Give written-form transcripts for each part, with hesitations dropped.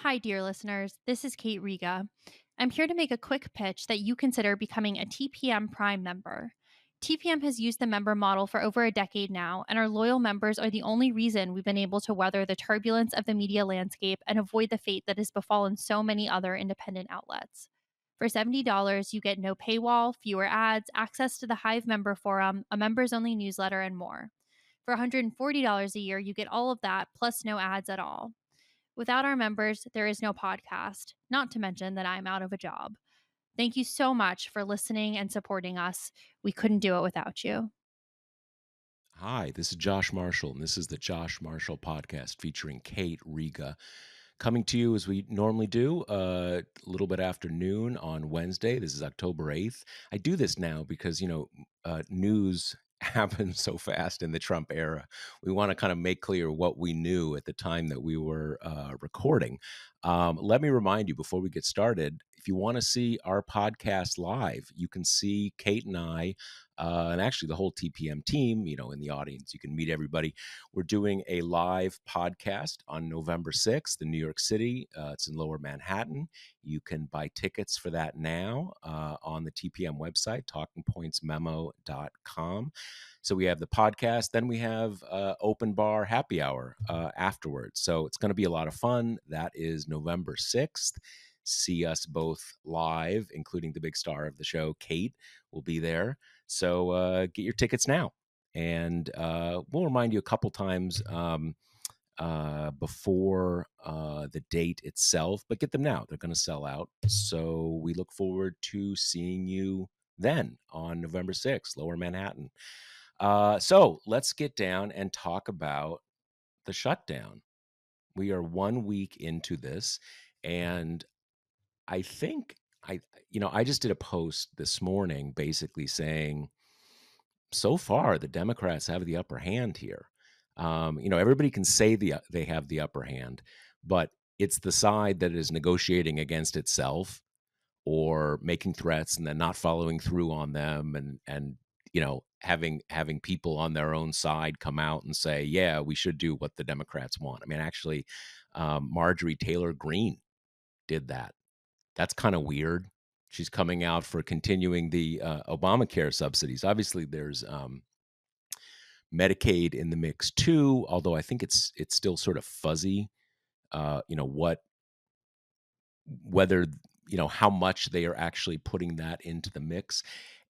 Hi, dear listeners. This is Kate Riga. I'm here to make a quick pitch that you consider becoming a TPM Prime member. TPM has used the member model for over a decade now, and our loyal members are the only reason we've been able to weather the turbulence of the media landscape and avoid the fate that has befallen so many other independent outlets. For $70, you get no paywall, fewer ads, access to the Hive member forum, a members only newsletter, and more. For $140 a year, you get all of that, plus no ads at all. Without our members, there is no podcast, not to mention that I'm out of a job. Thank you so much for listening and supporting us. We couldn't do it without you. Hi, this is Josh Marshall, and this is the Josh Marshall podcast featuring Kate Riga. Coming to you as we normally do, a little bit after noon on Wednesday. This is October 8th. I do this now because, news happens so fast in the Trump era. We want to kind of make clear what we knew at the time that we were recording. Let me remind you before we get started, if you want to see our podcast live, you can see Kate and I, and actually the whole TPM team, in the audience. You can meet everybody. We're doing a live podcast on November 6th in New York City. It's in Lower Manhattan. You can buy tickets for that now on the TPM website, talkingpointsmemo.com. So we have the podcast, then we have open bar happy hour afterwards. So it's going to be a lot of fun. That is November 6th. See us both live, including the big star of the show, Kate, will be there. So get your tickets now. And we'll remind you a couple times before the date itself, but get them now. They're going to sell out. So we look forward to seeing you then on November 6th, Lower Manhattan. So let's get down and talk about the shutdown. We are 1 week into this, and I think I just did a post this morning basically saying, so far the Democrats have the upper hand here. Everybody can say they have the upper hand, but it's the side that is negotiating against itself or making threats and then not following through on them, and having people on their own side come out and say, yeah, we should do what the Democrats want. I mean, actually, Marjorie Taylor Greene did that. That's kind of weird. She's coming out for continuing the Obamacare subsidies. Obviously, there's Medicaid in the mix too, although I think it's still sort of fuzzy. Whether how much they are actually putting that into the mix,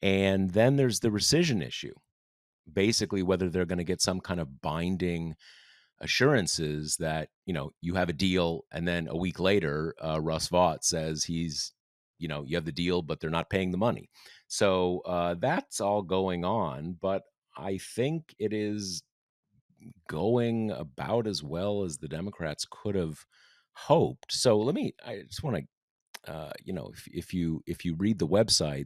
and then there's the rescission issue. Basically, whether they're going to get some kind of binding assurances that you have a deal, and then a week later, Russ Vought says you have the deal, but they're not paying the money. So that's all going on, but I think it is going about as well as the Democrats could have hoped. So I just want to if you read the website,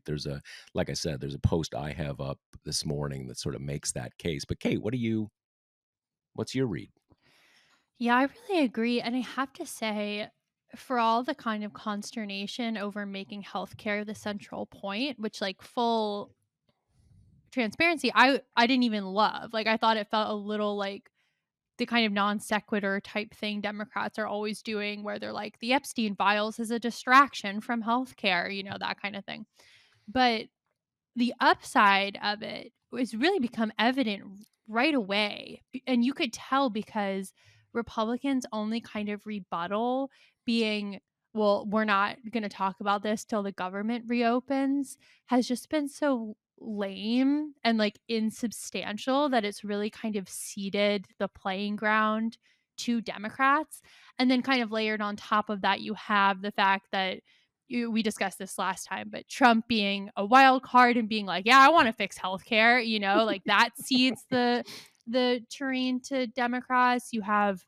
like I said, there's a post I have up this morning that sort of makes that case. But Kate, what's your read? Yeah, I really agree. And I have to say, for all the kind of consternation over making healthcare the central point, which, like, full transparency, I didn't even love. Like, I thought it felt a little like the kind of non sequitur type thing Democrats are always doing, where they're like, the Epstein files is a distraction from healthcare, that kind of thing. But the upside of it was really become evident right away. And you could tell because Republicans' only kind of rebuttal being, well, we're not going to talk about this till the government reopens, has just been so lame and like insubstantial that it's really kind of ceded the playing ground to Democrats. And then kind of layered on top of that, you have the fact that we discussed this last time, but Trump being a wild card and being like, yeah, I want to fix healthcare, like that cedes the terrain to Democrats. You have,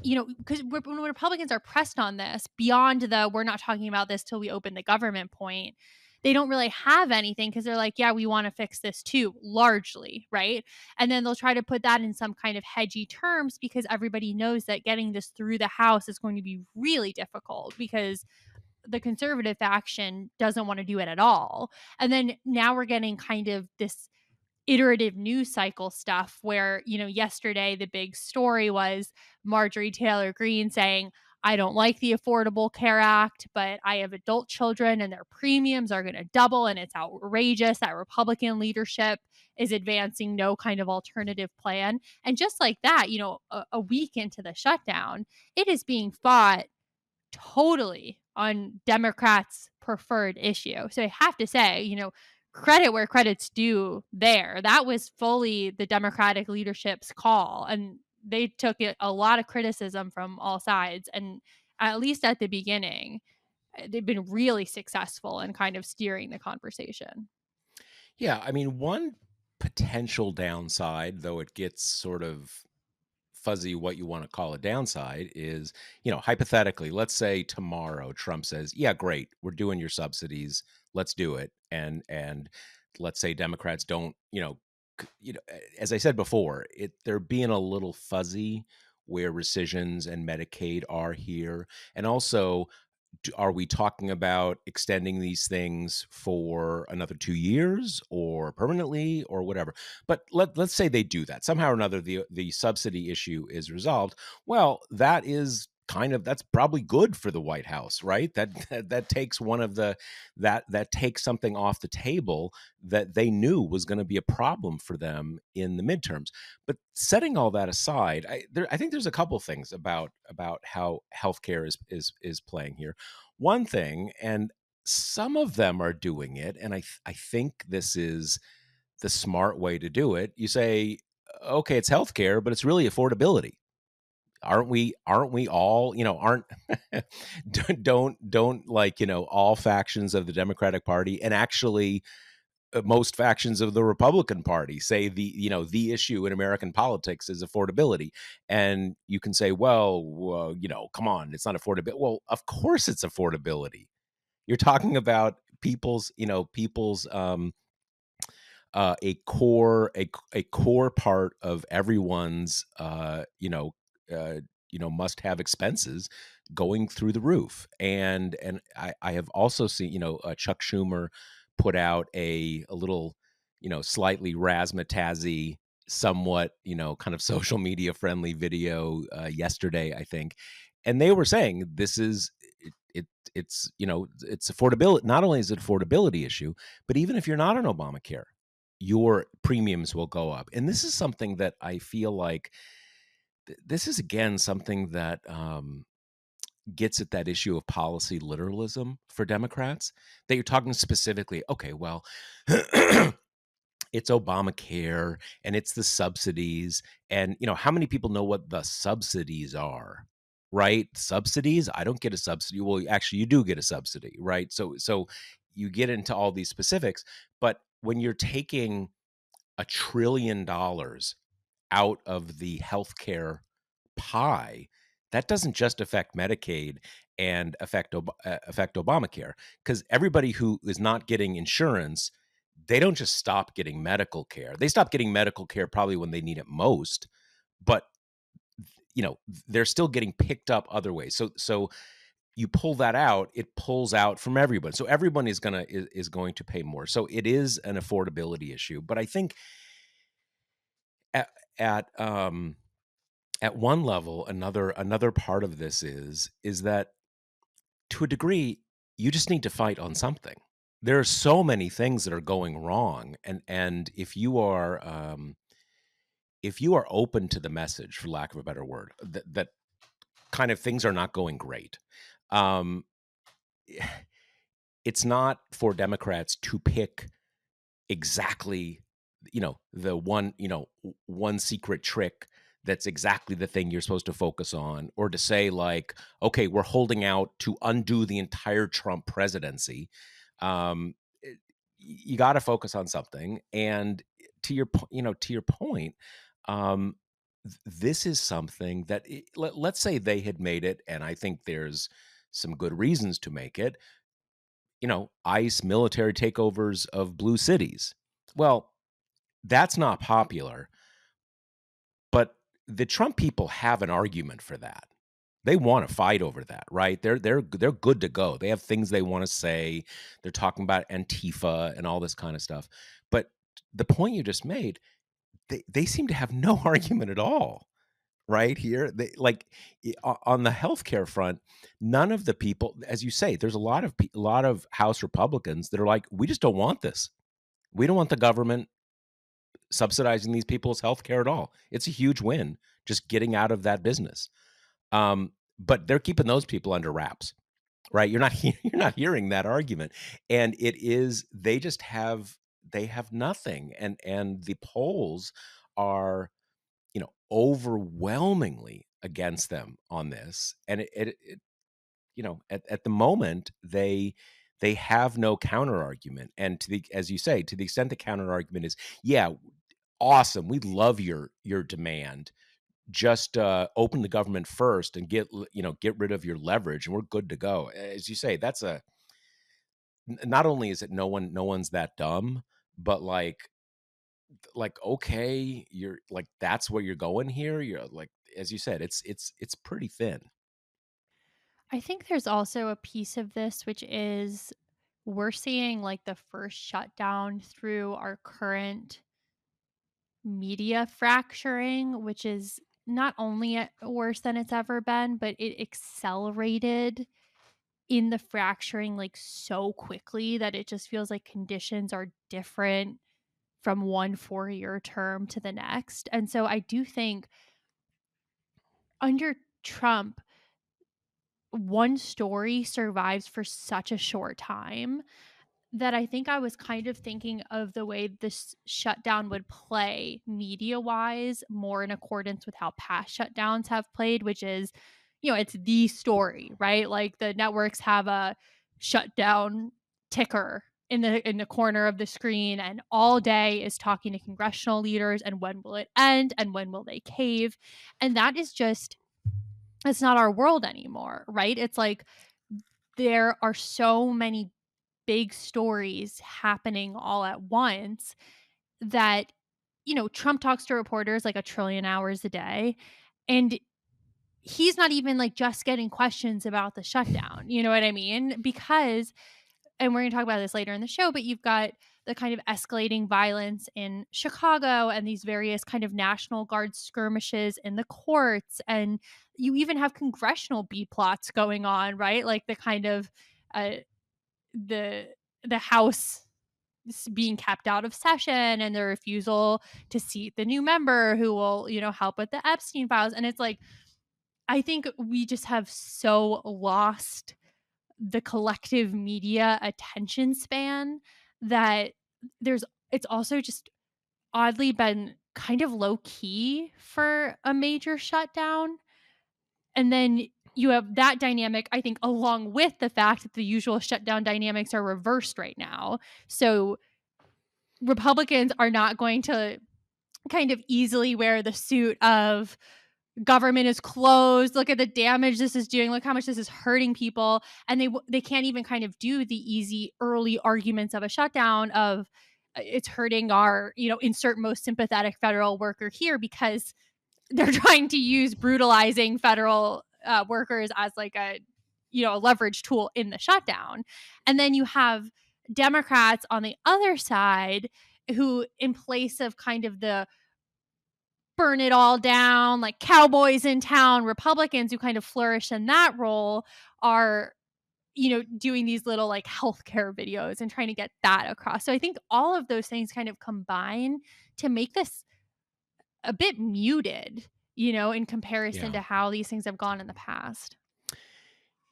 because when Republicans are pressed on this beyond the we're not talking about this till we open the government point, they don't really have anything because they're like, yeah, we want to fix this too, largely, right? And then they'll try to put that in some kind of hedgy terms because everybody knows that getting this through the House is going to be really difficult because the conservative faction doesn't want to do it at all. And then now we're getting kind of this iterative news cycle stuff where, yesterday the big story was Marjorie Taylor Greene saying, I don't like the Affordable Care Act, but I have adult children and their premiums are going to double. And it's outrageous that Republican leadership is advancing no kind of alternative plan. And just like that, a week into the shutdown, it is being fought totally on Democrats' preferred issue. So I have to say, credit where credit's due there. That was fully the Democratic leadership's call. And they took it a lot of criticism from all sides. And at least at the beginning, they've been really successful in kind of steering the conversation. Yeah, I mean, one potential downside, though it gets sort of fuzzy what you want to call a downside, is, hypothetically, let's say tomorrow Trump says, "Yeah, great, we're doing your subsidies, let's do it," and let's say Democrats don't, as I said before, they're being a little fuzzy where rescissions and Medicaid are here, and also are we talking about extending these things for another 2 years or permanently or whatever? But let's say they do that somehow or another. The subsidy issue is resolved. Well, that's probably good for the White House, right? That takes one of the that takes something off the table that they knew was going to be a problem for them in the midterms. But setting all that aside, I think there's a couple things about how healthcare is playing here. One thing, and some of them are doing it, and I think this is the smart way to do it. You say, okay, it's healthcare, but it's really affordability. Aren't we all, aren't don't like, all factions of the Democratic Party, and actually most factions of the Republican Party say the issue in American politics is affordability. And you can say, well, come on, it's not affordability. Well, of course it's affordability. You're talking about people's a core part of everyone's must have expenses going through the roof. And I have also seen, Chuck Schumer put out a little, slightly razzmatazzy, somewhat, kind of social media friendly video yesterday, I think. And they were saying this is it's affordability. Not only is it affordability issue, but even if you're not on Obamacare, your premiums will go up. And this is something that I feel like this is again something that gets at that issue of policy literalism for Democrats. That you're talking specifically, okay, well, it's Obamacare and it's the subsidies. And, how many people know what the subsidies are? Right? Subsidies? I don't get a subsidy. Well, actually, you do get a subsidy, right? So you get into all these specifics. But when you're taking $1 trillion out of the healthcare pie, that doesn't just affect Medicaid and affect Obamacare, because everybody who is not getting insurance, they don't just stop getting medical care. They stop getting medical care probably when they need it most, but they're still getting picked up other ways. So you pull that out, it pulls out from everyone. So everyone is going to pay more. So it is an affordability issue. But I think at at at one level, another part of this is that to a degree, you just need to fight on something. There are so many things that are going wrong, and if you are open to the message, for lack of a better word, that kind of things are not going great. Um, it's not for Democrats to pick exactly, the one secret trick that's exactly the thing you're supposed to focus on, or to say like, okay, we're holding out to undo the entire Trump presidency. um you got to focus on something. And to your point, um this is something that let's say they had made it, and I think there's some good reasons to make it, ICE military takeovers of blue cities. Well, that's not popular, but the Trump people have an argument for that. They want to fight over that, right? They're good to go. They have things they want to say. They're talking about Antifa and all this kind of stuff. But the point you just made, they seem to have no argument at all. right here. They like on the healthcare front, none of the people, as you say, there's a lot of House Republicans that are like, we just don't want this. We don't want the government subsidizing these people's healthcare at all. It's a huge win just getting out of that business. But they're keeping those people under wraps, right? You're not hearing that argument, and it is they have nothing, and the polls are overwhelmingly against them on this, and it at the moment they have no counter argument, and to the as you say, to the extent the counter argument is, yeah, awesome, we love your demand, just open the government first and get rid of your leverage and we're good to go. As you say, that's a not only is it no one's that dumb, but okay, you're like that's where you're going here. You're like, as you said, it's pretty thin. I think there's also a piece of this, which is we're seeing like the first shutdown through our current media fracturing, which is not only worse than it's ever been, but it accelerated in the fracturing like so quickly that it just feels like conditions are different from one 4-year term to the next. And so I do think under Trump, one story survives for such a short time that I think I was kind of thinking of the way this shutdown would play media wise more in accordance with how past shutdowns have played, which is, it's the story, right? Like the networks have a shutdown ticker in the corner of the screen and all day is talking to congressional leaders and when will it end and when will they cave? And that is just it's not our world anymore, right? It's like there are so many big stories happening all at once that, Trump talks to reporters like a trillion hours a day. And he's not even like just getting questions about the shutdown. You know what I mean? Because, and we're going to talk about this later in the show, but you've got the kind of escalating violence in Chicago and these various kind of National Guard skirmishes in the courts. And you even have congressional B plots going on, right? Like the kind of, uh, the the House being kept out of session and the refusal to seat the new member who will, help with the Epstein files. And it's like, I think we just have so lost the collective media attention span that there's, it's also just oddly been kind of low key for a major shutdown. And then you have that dynamic, I think, along with the fact that the usual shutdown dynamics are reversed right now. So Republicans are not going to kind of easily wear the suit of government is closed. Look at the damage this is doing. Look how much this is hurting people. And they can't even kind of do the easy early arguments of a shutdown of it's hurting our, insert most sympathetic federal worker here because they're trying to use brutalizing federal workers as like a leverage tool in the shutdown. And then you have Democrats on the other side who, in place of kind of the burn it all down, like cowboys in town, Republicans who kind of flourish in that role are, doing these little like healthcare videos and trying to get that across. So I think all of those things kind of combine to make this a bit muted, in comparison Yeah. to how these things have gone in the past.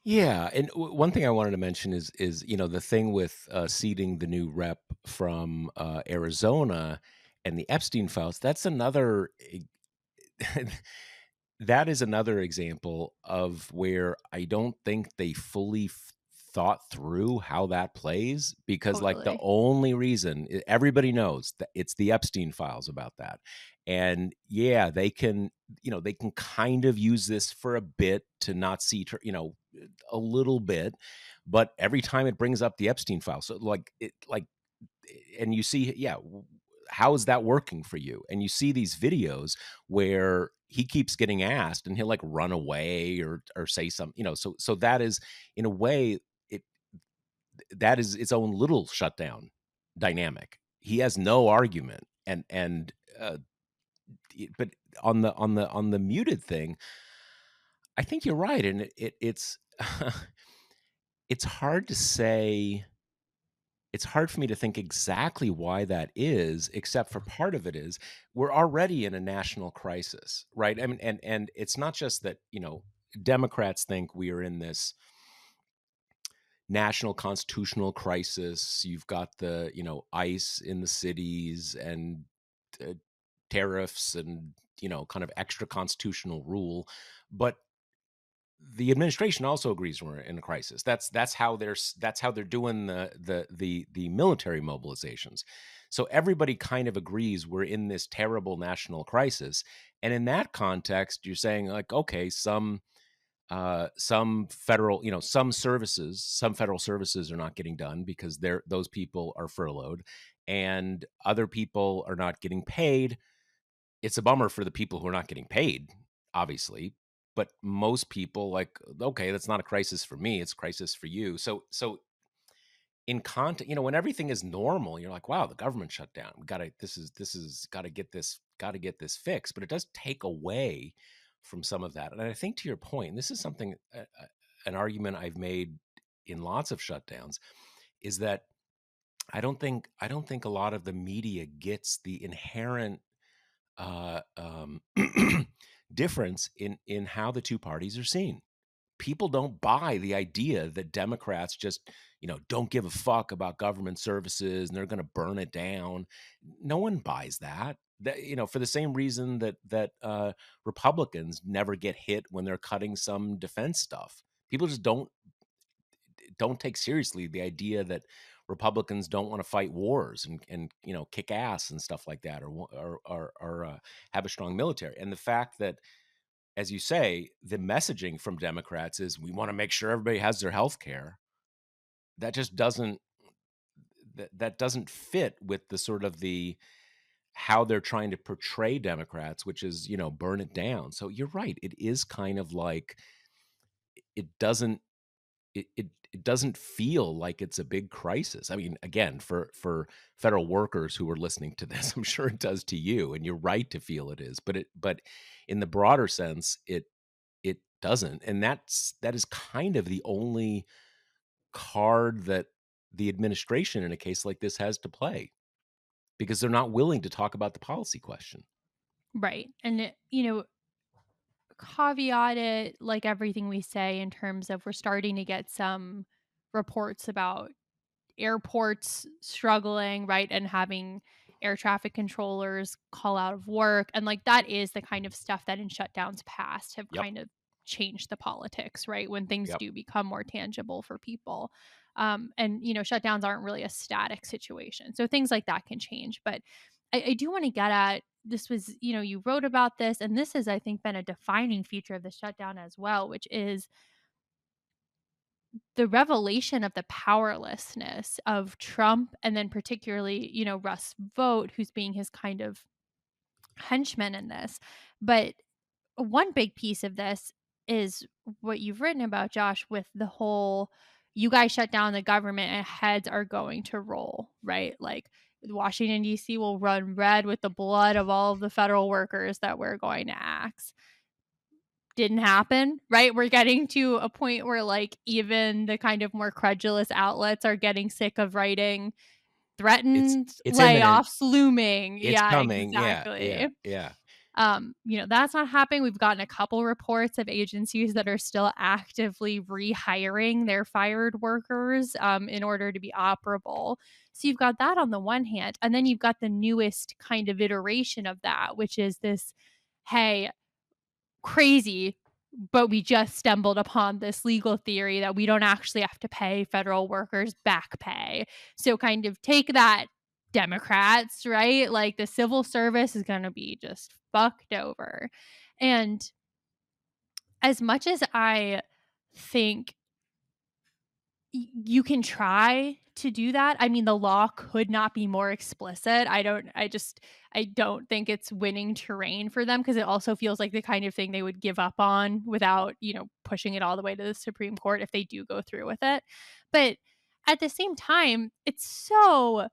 Yeah, and one thing I wanted to mention is the thing with seating the new rep from Arizona and the Epstein files. That's another that is another example of where I don't think they fully thought through how that plays, because like the Totally. only reason everybody knows that it's the Epstein files about that. And yeah, they can kind of use this for a bit to not see, a little bit, but every time it brings up the Epstein file. So and you see, yeah, how is that working for you? And you see these videos where he keeps getting asked and he'll like run away or say something, so that is in a way it that is its own little shutdown dynamic. He has no argument, and but on the muted thing, I think you're right, and it's it's hard to say. It's hard for me to think exactly why that is, except for part of it is we're already in a national crisis, right? I mean, and it's not just that, Democrats think we are in this national constitutional crisis. You've got the, ICE in the cities and uh, tariffs and, kind of extra constitutional rule. But the administration also agrees we're in a crisis. That's how they're doing the military mobilizations. So everybody kind of agrees we're in this terrible national crisis. And in that context, you're saying like, okay, some federal, some federal services are not getting done because those people are furloughed, and other people are not getting paid. It's a bummer for the people who are not getting paid, obviously, but most people like, okay, that's not a crisis for me, it's a crisis for you. So in content, when everything is normal, you're like, wow, the government shut down. We gotta this is gotta get this fixed. But it does take away from some of that. And I think to your point, and this is something an argument I've made in lots of shutdowns, is that I don't think a lot of the media gets the inherent uh, um, difference in how the two parties are seen. People don't buy the idea that Democrats just, don't give a fuck about government services and they're going to burn it down. No one buys that. That, for the same reason that Republicans never get hit when they're cutting some defense stuff. People just don't take seriously the idea that Republicans don't want to fight wars and kick ass and stuff like that, or have a strong military. And the fact that, as you say, the messaging from Democrats is we want to make sure everybody has their health care. That just doesn't fit with the sort of the how they're trying to portray Democrats, which is, burn it down. So you're right. It is kind of like it doesn't it doesn't feel like it's a big crisis. I mean, again, for federal workers who are listening to this, I'm sure it does to you, and you're right to feel it is. But in the broader sense, it doesn't, and that is kind of the only card that the administration in a case like this has to play, because they're not willing to talk about the policy question. Right. And, caveat it like everything we say in terms of we're starting to get some reports about airports struggling, right? And having air traffic controllers call out of work. And like that is the kind of stuff that in shutdowns past have Yep. kind of changed the politics, right? When things Yep. do become more tangible for people. And shutdowns aren't really a static situation. So things like that can change. But I do want to get at this was, you wrote about this, and this has, I think, been a defining feature of the shutdown as well, which is the revelation of the powerlessness of Trump and then particularly, Russ Vogt, who's being his kind of henchman in this. But one big piece of this is what you've written about, Josh, with the whole you guys shut down the government and heads are going to roll, right? Like Washington, D.C. will run red with the blood of all of the federal workers that we're going to axe. Didn't happen, right? We're getting to a point where like even the kind of more credulous outlets are getting sick of writing It's threatened it's imminent. layoffs looming. It's Yeah, coming. Yeah. exactly. Yeah. Yeah. That's not happening. We've gotten a couple reports of agencies that are still actively rehiring their fired workers in order to be operable. So you've got that on the one hand, and then you've got the newest kind of iteration of that, which is this, hey, crazy, but we just stumbled upon this legal theory that we don't actually have to pay federal workers back pay. So kind of take that, Democrats, right? Like the civil service is going to be just fucked over. And as much as I think you can try to do that. I mean, the law could not be more explicit. I don't think it's winning terrain for them because it also feels like the kind of thing they would give up on without, pushing it all the way to the Supreme Court if they do go through with it. But at the same time, it's so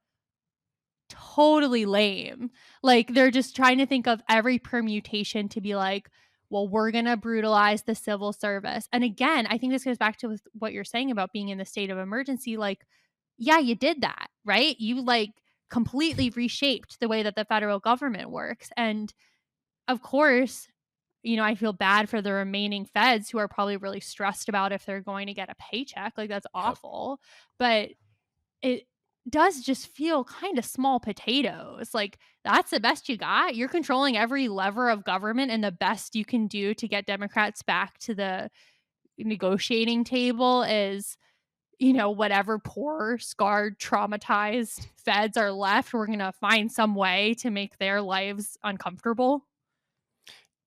totally lame. Like, they're just trying to think of every permutation to be like, well, we're going to brutalize the civil service. And again, I think this goes back to what you're saying about being in the state of emergency. Like, yeah, you did that, right? You like completely reshaped the way that the federal government works. And of course, I feel bad for the remaining feds who are probably really stressed about if they're going to get a paycheck. Like, that's Yep. awful. But it does just feel kinda small potatoes, like, that's the best you got? You're controlling every lever of government, and the best you can do to get Democrats back to the negotiating table is, whatever poor, scarred, traumatized feds are left, we're gonna find some way to make their lives uncomfortable.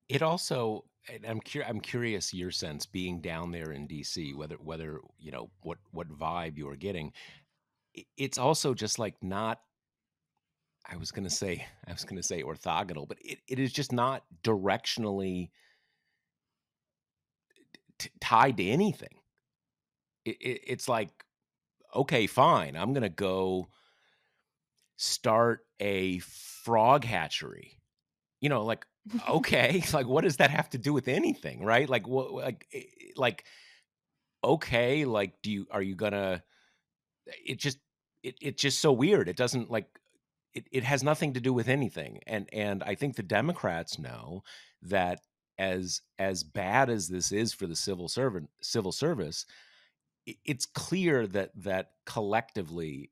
It also, and I'm curious your sense being down there in DC, whether what vibe you are getting. It's also just like not. I was gonna say orthogonal, but it is just not directionally tied to anything. It's like, okay, fine, I'm gonna go start a frog hatchery. Like, okay, like, what does that have to do with anything, right? Like, what, like, okay, like, are you gonna, it just, it's just so weird. It doesn't like, it has nothing to do with anything. And I think the Democrats know that as bad as this is for the civil service, it's clear that collectively,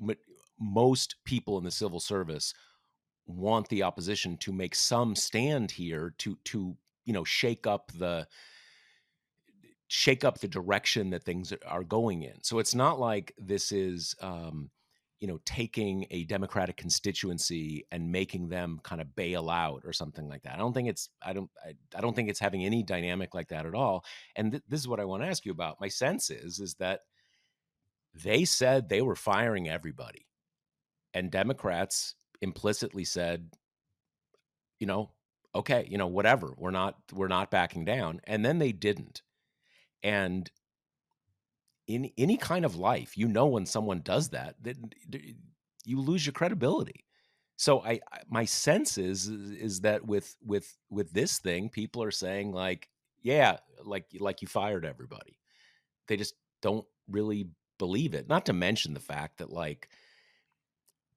m- most people in the civil service want the opposition to make some stand here to shake up the direction that things are going in. So it's not like this is taking a Democratic constituency and making them kind of bail out or something like that. I don't think it's having any dynamic like that at all. And this is what I want to ask you about. My sense is that they said they were firing everybody, and Democrats implicitly said, you know, okay, whatever, we're not backing down. And then they didn't. And in any kind of life, when someone does that, you lose your credibility. So my sense is that with this thing, people are saying like, yeah, like you fired everybody. They just don't really believe it. Not to mention the fact that like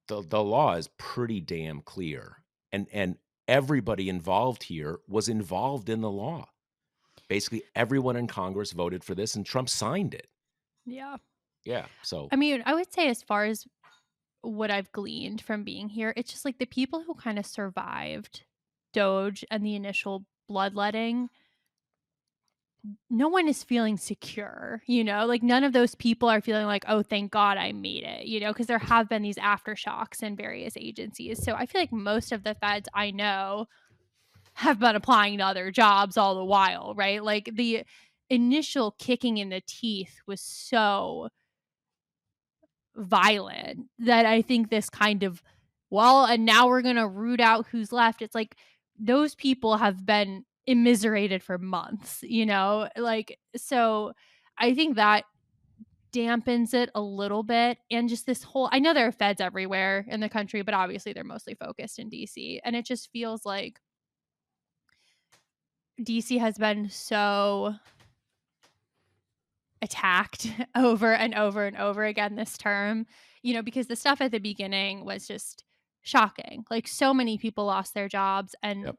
the law is pretty damn clear, and everybody involved here was involved in the law. Basically, everyone in Congress voted for this, and Trump signed it. Yeah. Yeah, so I mean, I would say as far as what I've gleaned from being here, it's just like the people who kind of survived Doge and the initial bloodletting, no one is feeling secure, Like none of those people are feeling like, oh, thank God I made it, because there have been these aftershocks in various agencies. So I feel like most of the feds I know have been applying to other jobs all the while, right? Like the initial kicking in the teeth was so violent that I think this kind of, well, and now we're going to root out who's left. It's like those people have been immiserated for months, Like, so I think that dampens it a little bit. And just this whole, I know there are feds everywhere in the country, but obviously they're mostly focused in DC. And it just feels like DC has been so attacked over and over and over again this term, because the stuff at the beginning was just shocking. Like so many people lost their jobs, and yep,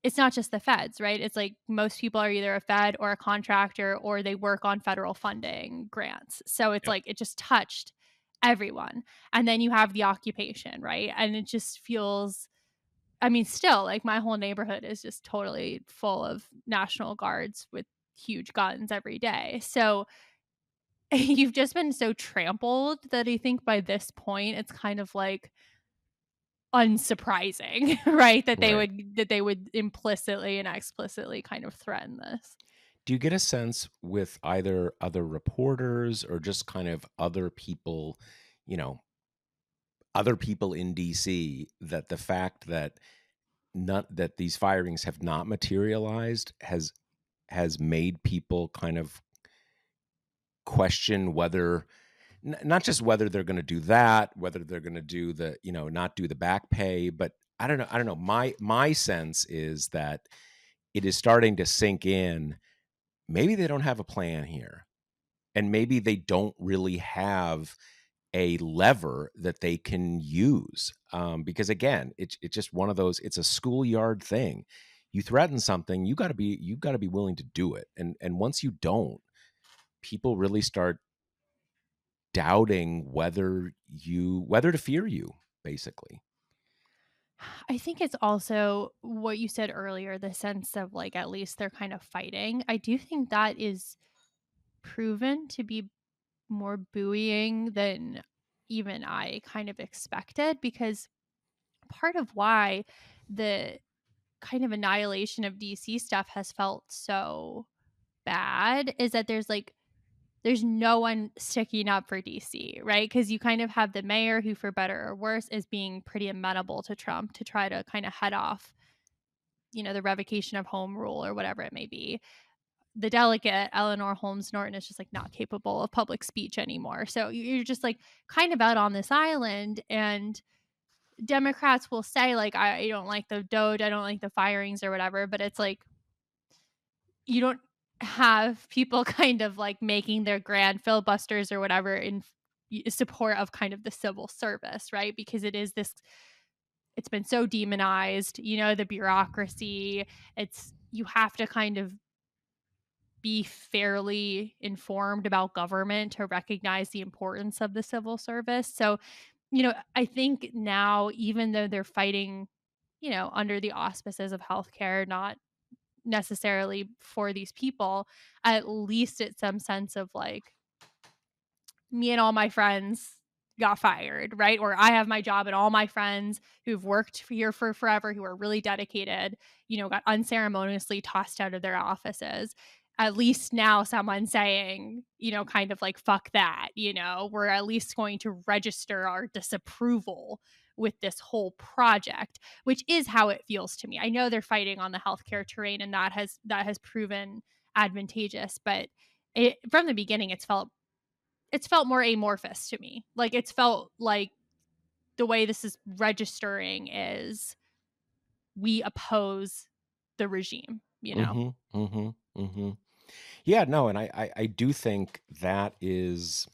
it's not just the feds, right? It's like most people are either a fed or a contractor or they work on federal funding grants. So it's yep. like it just touched everyone. And then you have the occupation, right? And it just feels, I mean, still like my whole neighborhood is just totally full of National Guards with huge guns every day. So you've just been so trampled that I think by this point it's kind of like unsurprising, right? Right. That they would implicitly and explicitly kind of threaten this. Do you get a sense with either other reporters or just kind of you know, other people in DC, that the fact that not that these firings have not materialized has made people kind of question whether not just whether they're going to do that, whether they're going to do the, not do the back pay, but I don't know. My sense is that it is starting to sink in. Maybe they don't have a plan here, and maybe they don't really have a lever that they can use. Because again, it's just one of those. It's a schoolyard thing. You threaten something, you got to be willing to do it. And once you don't, people really start doubting whether to fear you, basically. I think it's also what you said earlier, the sense of like at least they're kind of fighting. I do think that is proven to be more buoying than even I kind of expected, because part of why the kind of annihilation of DC stuff has felt so bad is that there's no one sticking up for DC, right? Because you kind of have the mayor who, for better or worse, is being pretty amenable to Trump to try to kind of head off, the revocation of home rule or whatever it may be. The delegate, Eleanor Holmes Norton, is just like not capable of public speech anymore. So you're just like kind of out on this island. And Democrats will say, like, I don't like the Doge, I don't like the firings or whatever. But it's like, you don't have people kind of like making their grand filibusters or whatever in support of kind of the civil service, right? Because it's been so demonized, the bureaucracy. You have to kind of be fairly informed about government to recognize the importance of the civil service. So, I think now, even though they're fighting, under the auspices of healthcare, not necessarily for these people, at least it's some sense of like, me and all my friends got fired, right? Or I have my job and all my friends who've worked here for forever, who are really dedicated, got unceremoniously tossed out of their offices. At least now someone's saying, kind of like, fuck that, we're at least going to register our disapproval with this whole project, which is how it feels to me. I know they're fighting on the healthcare terrain, and that has proven advantageous, but from the beginning it's felt more amorphous to me. Like, it's felt like the way this is registering is we oppose the regime. Mhm, mhm, mhm. Yeah, no, and I do think that is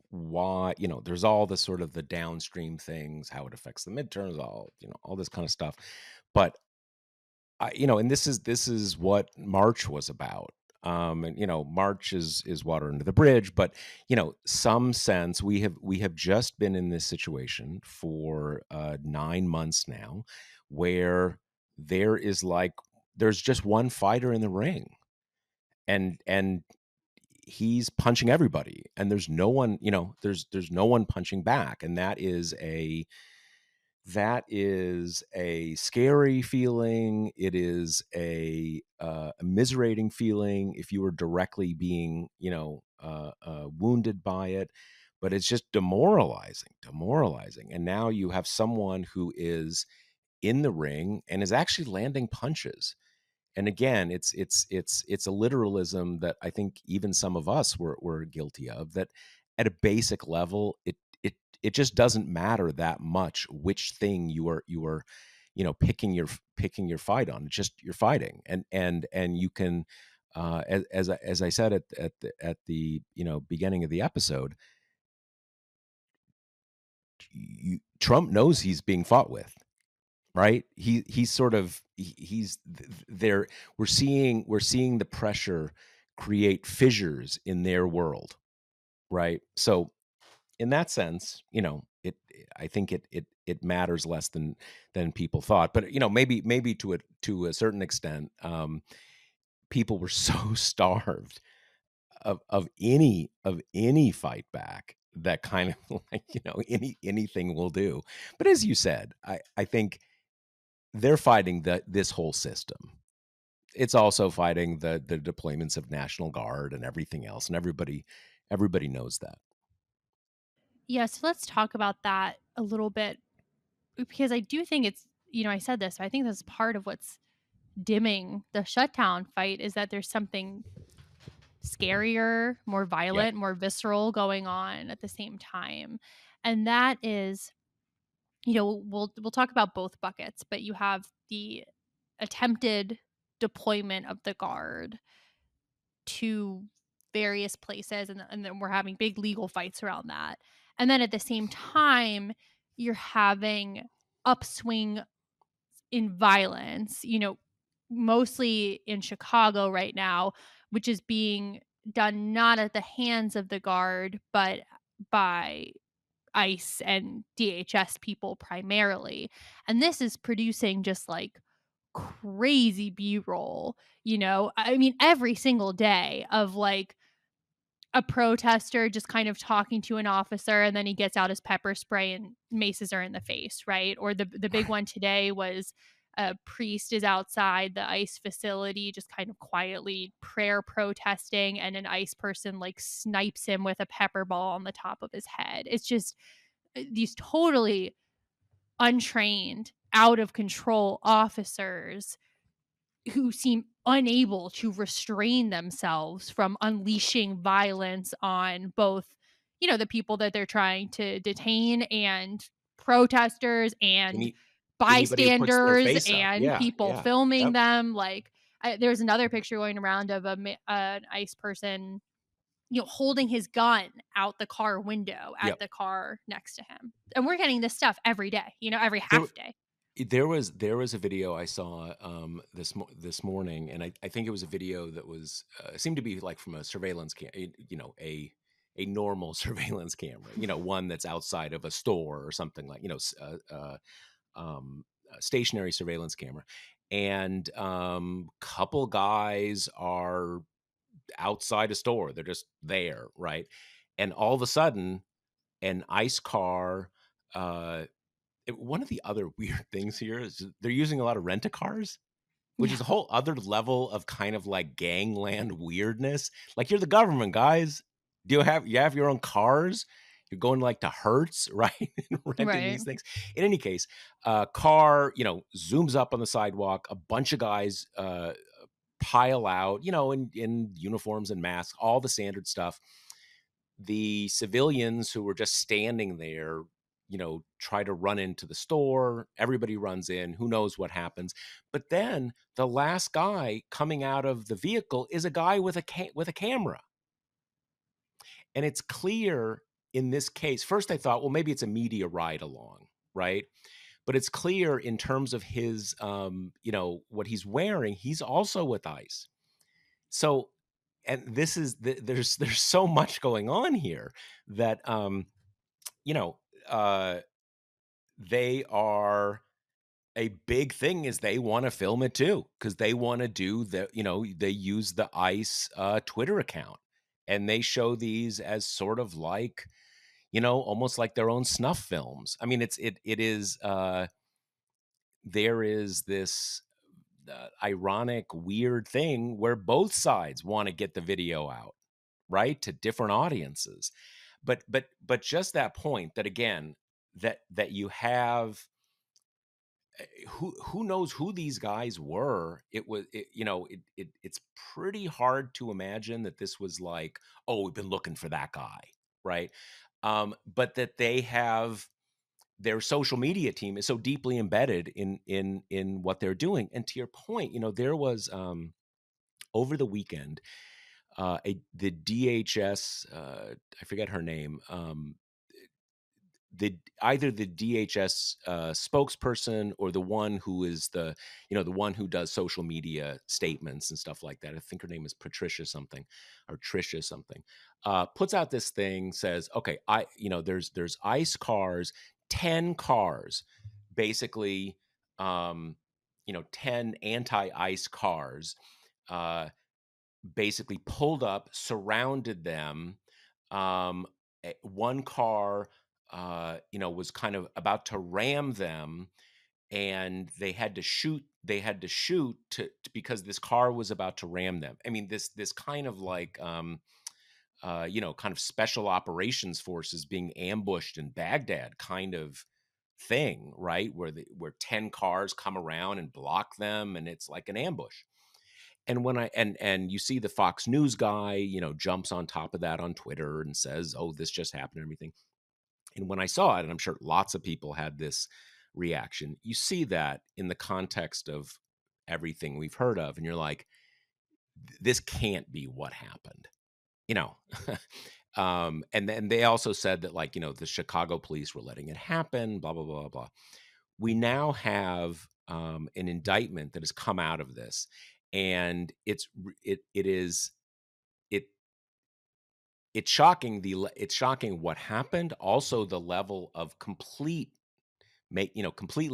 why, there's all the sort of the downstream things, how it affects the midterms, all this kind of stuff. But and this is what March was about. And March is water under the bridge, but some sense we have just been in this situation for 9 months now, where there is like there's just one fighter in the ring, and he's punching everybody, and there's no one, there's no one punching back, and that is a scary feeling. It is a immiserating feeling if you were directly being, wounded by it. But it's just demoralizing. And now you have someone who is in the ring and is actually landing punches. And again, it's a literalism that I think even some of us were guilty of. That at a basic level, it just doesn't matter that much which thing you are picking your fight on. It's just you're fighting, and you can, as I said at the beginning of the episode, Trump knows he's being fought with. Right? He's sort of he's there. We're seeing the pressure create fissures in their world, right? So in that sense, I think it matters less than people thought. But maybe to a certain extent, people were so starved of any fight back that kind of like anything will do. But as you said, I think they're fighting this whole system. It's also fighting the deployments of National Guard and everything else, and everybody knows that. Yeah, so let's talk about that a little bit, because I do think I said this, but I think that's part of what's dimming the shutdown fight, is that there's something scarier, more Yep. violent, more visceral going on at the same time. And that is, we'll talk about both buckets, but you have the attempted deployment of the guard to various places, and then we're having big legal fights around that. And then at the same time, you're having upswing in violence, mostly in Chicago right now, which is being done not at the hands of the guard, but by ICE and DHS people primarily. And this is producing just like crazy B-roll, I mean, every single day of like a protester just kind of talking to an officer, and then he gets out his pepper spray and maces her in the face, right? Or the big one today was a priest is outside the ICE facility just kind of quietly prayer protesting, and an ICE person like snipes him with a pepper ball on the top of his head. It's just these totally untrained, out of control officers who seem unable to restrain themselves from unleashing violence on both, the people that they're trying to detain, and protesters and Any Anybody who puts their bystanders face up. and Yeah, people yeah. filming Yep, them. Like, there's another picture going around of an ICE person, holding his gun out the car window at yep. the car next to him. And we're getting this stuff every day, every There half day. there was a video I saw, this morning, and I think it was a video that was, seemed to be, like, from a surveillance a normal surveillance camera, one that's outside of a store or something, like, a stationary surveillance camera, and, couple guys are outside a store, they're just there, right? And all of a sudden, an ICE car, uh one of the other weird things here is they're using a lot of rent-a-cars, which Yeah. is a whole other level of kind of like gangland weirdness. Like, you're the government, guys. You have your own cars? You're going, like, to Hertz, right? And renting Right. these things. In any case, car, zooms up on the sidewalk. A bunch of guys, pile out, in uniforms and masks, all the standard stuff. The civilians who were just standing there, try to run into the store. Everybody runs in. Who knows what happens? But then the last guy coming out of the vehicle is a guy with with a camera, and it's clear in this case. First, I thought, well, maybe it's a media ride along, right? But it's clear in terms of his, what he's wearing. He's also with ICE. So, and this is there's so much going on here that, you know, uh, they are a big thing is they wanna film it too, because they wanna do they use the ICE, Twitter account, and they show these as sort of like, almost like their own snuff films. I mean, it is, there is this, ironic, weird thing where both sides wanna get the video out, right, to different audiences. But just that point that, again, that you have, who knows who these guys were. It was it, you know it's pretty hard to imagine that this was like, oh, we've been looking for that guy, right? But that they have, their social media team is so deeply embedded in what they're doing. And to your point, there was, over the weekend, the DHS, I forget her name, either the DHS, spokesperson, or the one who is the one who does social media statements and stuff like that. I think her name is Patricia something, or Tricia something. Puts out this thing, says, okay, there's ICE cars, 10 cars, basically, 10 anti-ICE cars, uh, basically pulled up, surrounded them. One car, was kind of about to ram them, and they had to shoot. They had to shoot because this car was about to ram them. I mean, this kind of like, kind of special operations forces being ambushed in Baghdad kind of thing, right? Where 10 cars come around and block them, and it's like an ambush. And when and you see the Fox News guy, jumps on top of that on Twitter and says, "Oh, this just happened," and everything. And when I saw it, and I'm sure lots of people had this reaction, you see that in the context of everything we've heard of, and you're like, this can't be what happened, you know. And then they also said that, like, the Chicago police were letting it happen, blah blah blah blah blah. We now have an indictment that has come out of this, and it is it it's shocking it's shocking what happened, also the level of completely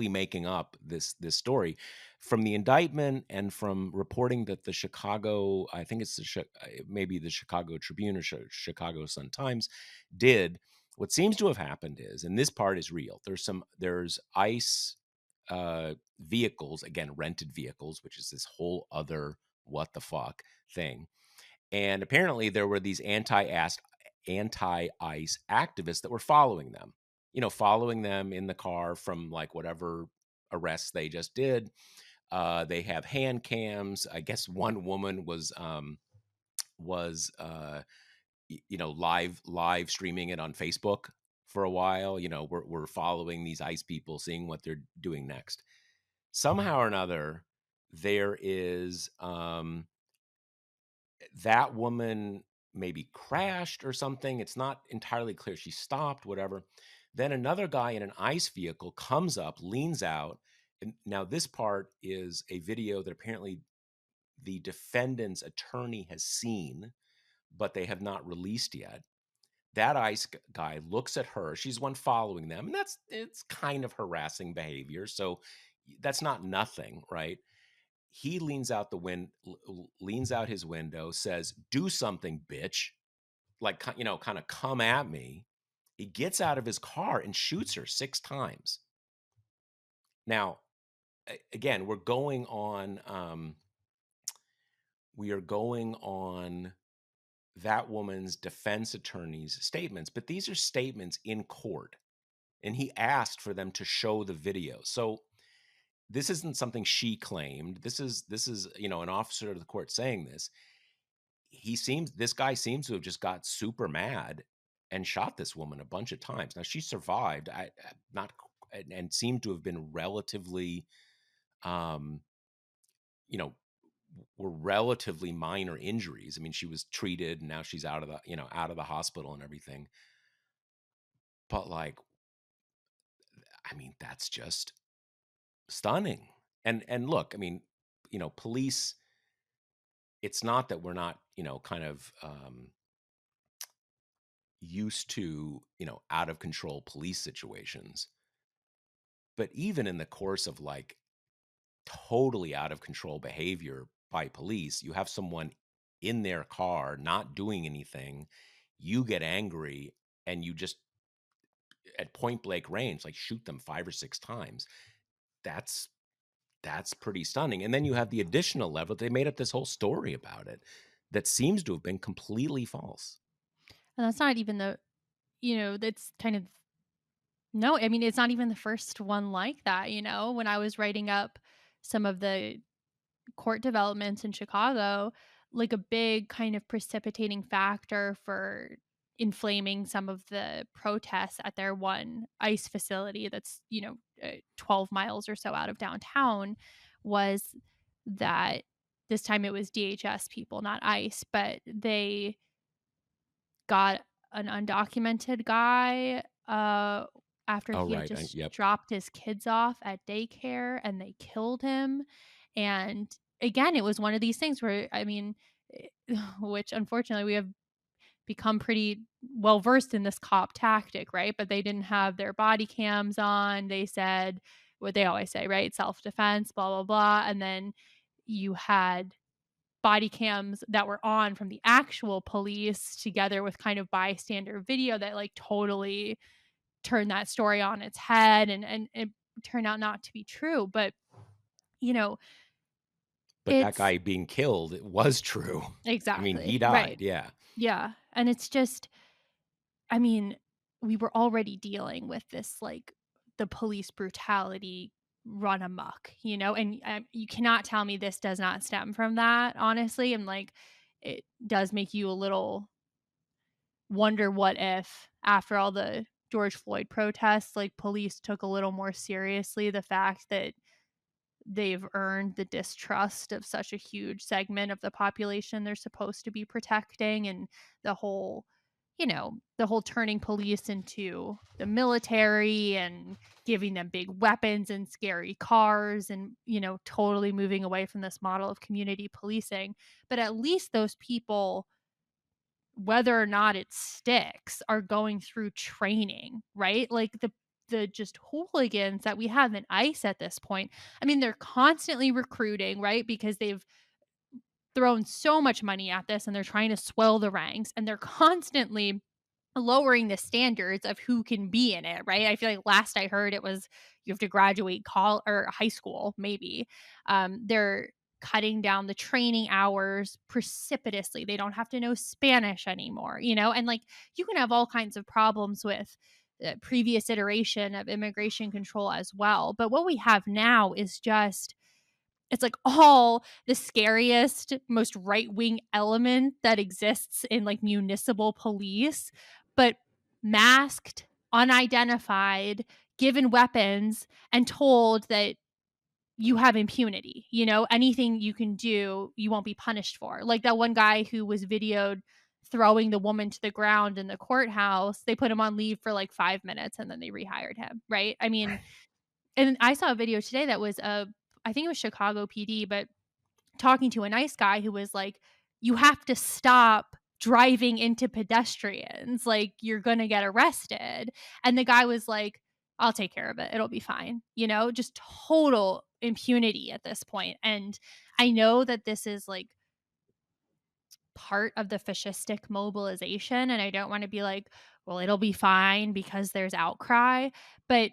making up this story from the indictment and from reporting that the Chicago, I think it's maybe the Chicago Tribune or Chicago Sun Times did. What seems to have happened is, and this part is real, there's ICE vehicles, again, rented vehicles, which is this whole other what the fuck thing. And apparently there were these anti-ICE activists that were following them in the car from, like, whatever arrests they just did. They have hand cams. I guess one woman was live streaming it on Facebook for a while. We're following these ICE people, seeing what they're doing next. Somehow or another, there is that woman maybe crashed or something. It's not entirely clear. She stopped, whatever. Then another guy in an ICE vehicle comes up, leans out. And now this part is a video that apparently the defendant's attorney has seen, but they have not released yet. That ICE guy looks at her. She's one following them, and it's kind of harassing behavior. So that's not nothing, right? He leans out his window, says, "Do something, bitch." Like, kind of come at me. He gets out of his car and shoots her 6 times. Now, again, we are going on that woman's defense attorney's statements, but these are statements in court, and he asked for them to show the video. So this isn't something she claimed. This is an officer of the court saying this. This guy seems to have just got super mad and shot this woman a bunch of times. Now she survived. I not and seemed to have been relatively, um, you know, were relatively minor injuries. I mean, she was treated and now she's out of the hospital and everything. But, like, I mean, that's just stunning. And look, I mean, police. It's not that we're not, kind of used to, out of control police situations. But even in the course of, like, totally out of control behavior by police, you have someone in their car not doing anything, you get angry, and you just, at point blank range, like, shoot them 5 or 6 times. That's that's pretty stunning. And then you have the additional level, they made up this whole story about it that seems to have been completely false. And that's not even that's kind of no, I mean, it's not even the first one like that, when I was writing up some of the court developments in Chicago, like a big kind of precipitating factor for inflaming some of the protests at their one ICE facility that's, 12 miles or so out of downtown was that this time it was DHS people, not ICE, but they got an undocumented guy, after Oh, he had right. just Yep. dropped his kids off at daycare, and they killed him, and again, it was one of these things where, I mean, which unfortunately we have become pretty well versed in this cop tactic, right? But they didn't have their body cams on. They said what they always say, right? Self-defense, blah, blah, blah, and then you had body cams that were on from the actual police together with kind of bystander video that, like, totally turned that story on its head, and it turned out not to be true, but, you know, But that it's guy being killed, it was true. I mean, he exactly, died, right. yeah. Yeah, and it's just, I mean, we were already dealing with this, like, the police brutality run amok, and you cannot tell me this does not stem from that, honestly. And like, it does make you a little wonder what if after all the George Floyd protests, like police took a little more seriously the fact that they've earned the distrust of such a huge segment of the population they're supposed to be protecting, and the whole the whole turning police into the military and giving them big weapons and scary cars, and totally moving away from this model of community policing. But at least those people, whether or not it sticks, are going through training, right? Like the just hooligans that we have in ICE at this point. I mean, they're constantly recruiting, right? Because they've thrown so much money at this and they're trying to swell the ranks, and they're constantly lowering the standards of who can be in it, right? I feel like last I heard it was you have to graduate call or high school, maybe. They're cutting down the training hours precipitously. They don't have to know Spanish anymore, and like you can have all kinds of problems with the previous iteration of immigration control as well. But what we have now is just it's like all the scariest, most right-wing element that exists in, like, municipal police, but masked, unidentified, given weapons, and told that you have impunity, anything you can do, you won't be punished for. Like that one guy who was videoed throwing the woman to the ground in the courthouse, they put him on leave for, like, 5 minutes, and then they rehired him, right? I mean, Right. and I saw a video today that was, I think it was Chicago PD, but talking to a nice guy who was like, "You have to stop driving into pedestrians, like, you're gonna get arrested." And the guy was like, "I'll take care of it. It'll be fine." Just total impunity at this point. And I know that this is, like, part of the fascistic mobilization, and I don't wanna be like, "Well, it'll be fine because there's outcry," but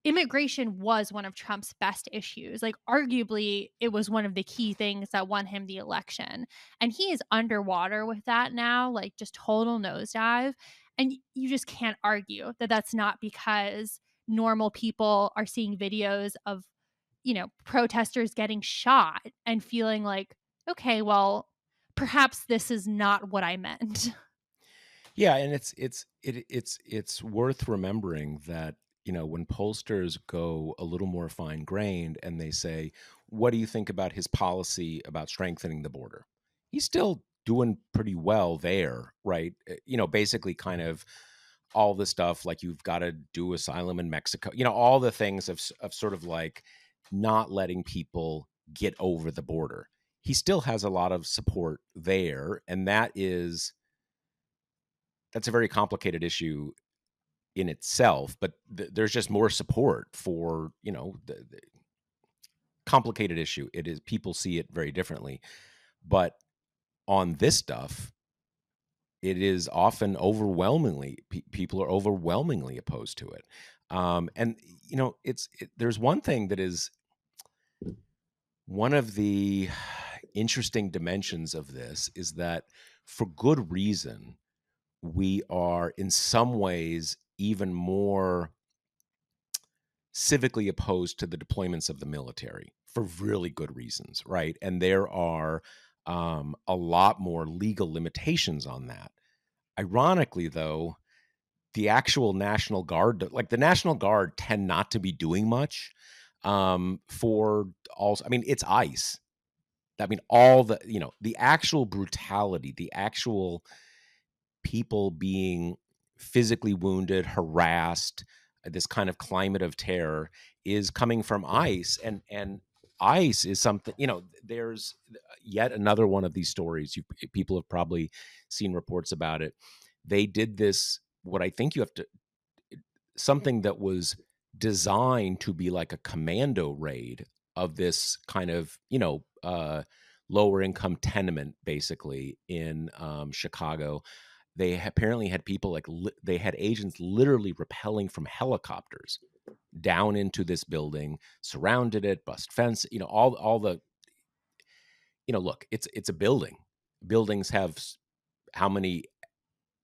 immigration was one of Trump's best issues. Like, arguably, it was one of the key things that won him the election. And he is underwater with that now, like, just total nosedive. And you just can't argue that that's not because normal people are seeing videos of, protesters getting shot and feeling like, okay, well, perhaps this is not what I meant. Yeah, and it's worth remembering that, when pollsters go a little more fine grained and they say, "What do you think about his policy about strengthening the border?" He's still doing pretty well there, right? Basically kind of all the stuff like you've got to do asylum in Mexico, all the things of sort of like not letting people get over the border. He still has a lot of support there, and that's a very complicated issue in itself, but there's just more support for, the complicated issue. It is people see it very differently. But on this stuff, it is often overwhelmingly people are overwhelmingly opposed to it. And there's one thing that is one of the interesting dimensions of this is that for good reason we are in some ways even more civically opposed to the deployments of the military for really good reasons, right? And there are a lot more legal limitations on that. Ironically, though, the actual National Guard, like the National Guard, tend not to be doing much for also. I mean, it's ICE. I mean, all the actual brutality, the actual people being physically wounded, harassed, this kind of climate of terror is coming from ICE, and ICE is something. There's yet another one of these stories. People have probably seen reports about it. They did this. What I think you have to something that was designed to be like a commando raid of this kind of lower income tenement basically in Chicago. They apparently had people like they had agents literally rappelling from helicopters down into this building, surrounded it, bust fence, all the look, it's a building. Buildings have how many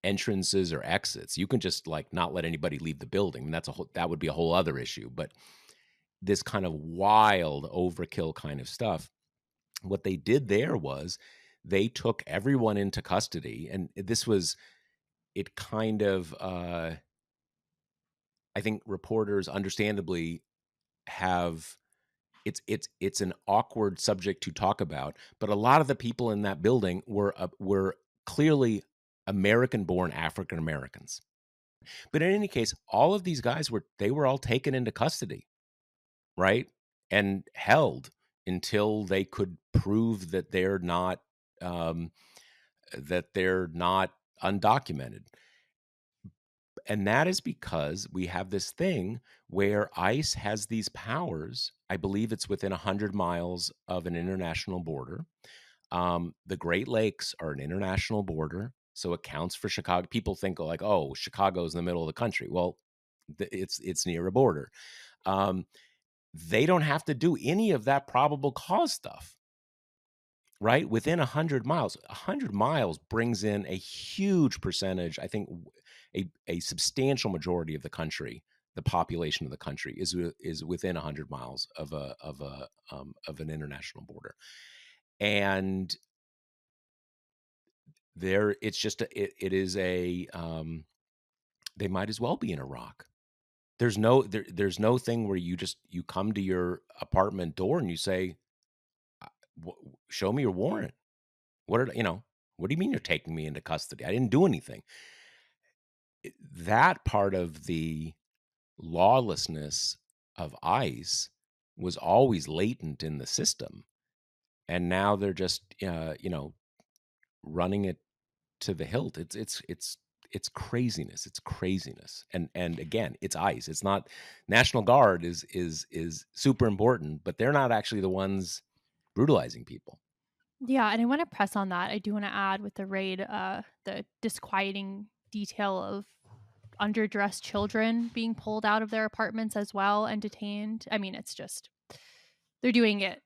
entrances or exits. You can just like not let anybody leave the building. And that would be a whole other issue. But this kind of wild overkill kind of stuff. What they did there was they took everyone into custody, and this was it kind of, I think reporters understandably have it's an awkward subject to talk about, but a lot of the people in that building were clearly American-born African Americans. But in any case, all of these guys were all taken into custody, right? And held until they could prove um, that they're not undocumented. And that is because we have this thing where ICE has these powers. I believe it's within 100 miles of an international border. The Great Lakes are an international border, so it counts for Chicago. People think like, oh, Chicago's in the middle of the country. Well, it's near a border. Um, they don't have to do any of that probable cause stuff, right? Within 100 miles. 100 miles brings in a huge percentage. I think a substantial majority of the country, the population of the country, is within 100 miles of an international border, and there it's just it is a they might as well be in Iraq. There's no thing where you come to your apartment door and you say, show me your warrant. What do you mean you're taking me into custody? I didn't do anything. That part of the lawlessness of ICE was always latent in the system, and now they're just running it to the hilt. It's craziness. It's craziness. And again, it's ICE. It's not National Guard is super important, but they're not actually the ones brutalizing people. Yeah, and I want to press on that. I do want to add with the raid, the disquieting detail of underdressed children being pulled out of their apartments as well and detained. I mean, it's just they're doing it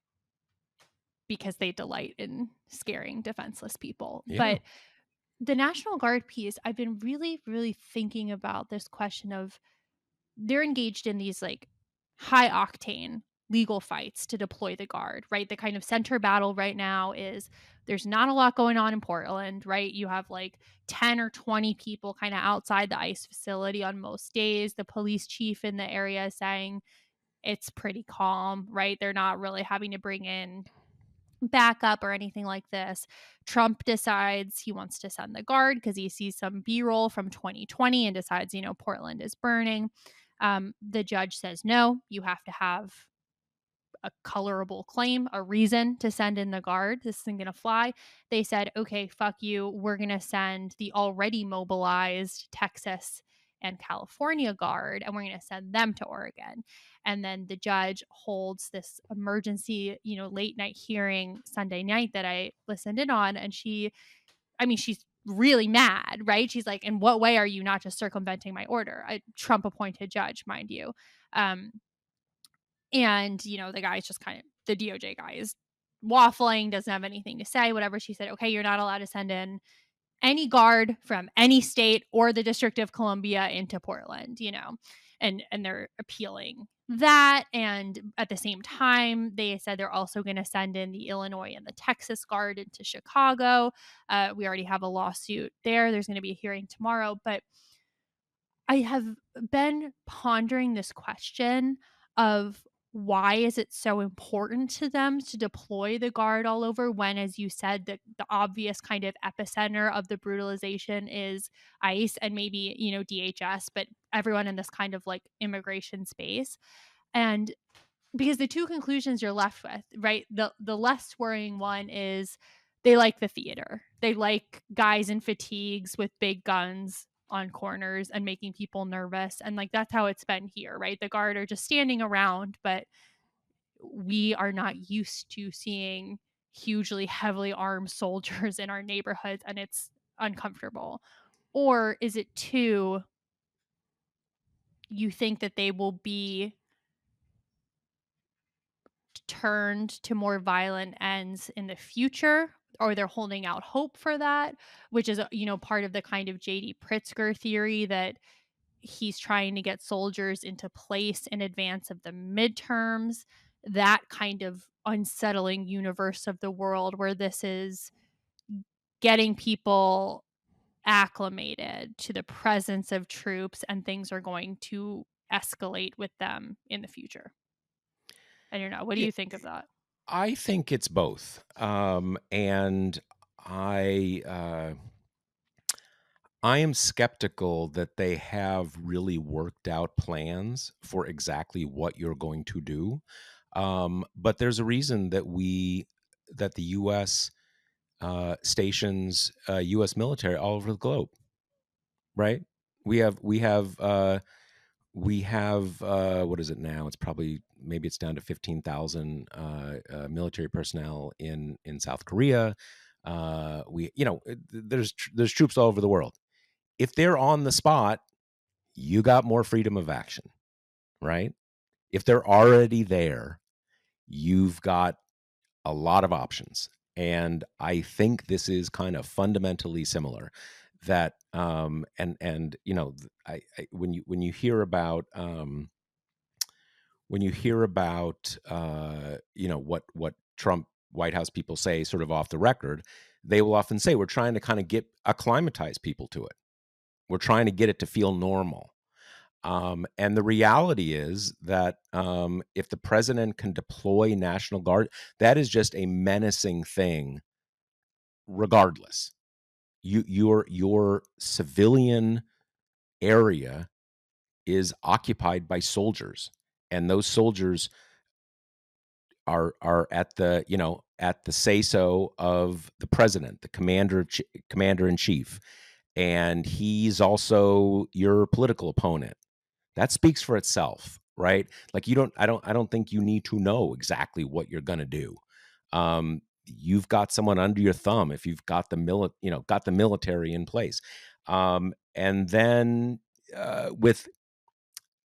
because they delight in scaring defenseless people. Yeah. But the National Guard piece, I've been really, really thinking about this question of they're engaged in these like high octane legal fights to deploy the guard, right? The kind of center battle right now is there's not a lot going on in Portland, right? You have like 10 or 20 people kind of outside the ICE facility on most days. The police chief in the area is saying it's pretty calm, right? They're not really having to bring in backup or anything like this. Trump decides he wants to send the guard because he sees some B-roll from 2020 and decides, Portland is burning. The judge says, no, you have to have a colorable claim, a reason to send in the guard. This isn't going to fly. They said, okay, fuck you. We're going to send the already mobilized Texas and California guard, and we're going to send them to Oregon. And then the judge holds this emergency, late night hearing Sunday night that I listened in on. And she's really mad, right? She's like, in what way are you not just circumventing my order? A Trump appointed judge, mind you. Um, and, the guy's just the DOJ guy is waffling, doesn't have anything to say, whatever. She said, okay, you're not allowed to send in any guard from any state or the District of Columbia into Portland, and they're appealing that. And at the same time, they said they're also going to send in the Illinois and the Texas guard into Chicago. We already have a lawsuit there. There's going to be a hearing tomorrow. But I have been pondering this question of why is it so important to them to deploy the guard all over when, as you said, the obvious kind of epicenter of the brutalization is ICE and maybe, DHS, but everyone in this kind of like immigration space. And because the two conclusions you're left with, right? The less worrying one is they like the theater. They like guys in fatigues with big guns on corners and making people nervous. And like that's how it's been here, right? The guard are just standing around, but we are not used to seeing hugely heavily armed soldiers in our neighborhoods, and it's uncomfortable. Or is it two, you think that they will be turned to more violent ends in the future, or they're holding out hope for that, which is part of the kind of JD Pritzker theory that he's trying to get soldiers into place in advance of the midterms, that kind of unsettling universe of the world where this is getting people acclimated to the presence of troops and things are going to escalate with them in the future. I don't know. What do Yeah, you think of that? I think it's both. And I uh, I am skeptical that they have really worked out plans for exactly what you're going to do. But there's a reason that the U.S. Stations U.S. military all over the globe, right? We have we have what is it now? It's probably maybe it's down to 15,000 military personnel in South Korea. There's troops all over the world. If they're on the spot, you got more freedom of action, right? If they're already there, you've got a lot of options. And I think this is kind of fundamentally similar. That and you know, when you hear about what Trump White House people say, sort of off the record, they will often say we're trying to kind of get acclimatize people to it. We're trying to get it to feel normal. And the reality is that if the president can deploy National Guard, that is just a menacing thing. Regardless, your civilian area is occupied by soldiers, and those soldiers are at the at the say so of the president, the commander in chief, and he's also your political opponent. That speaks for itself, right? Like I don't think you need to know exactly what you're going to do. You've got someone under your thumb if you've got got the military in place. And then with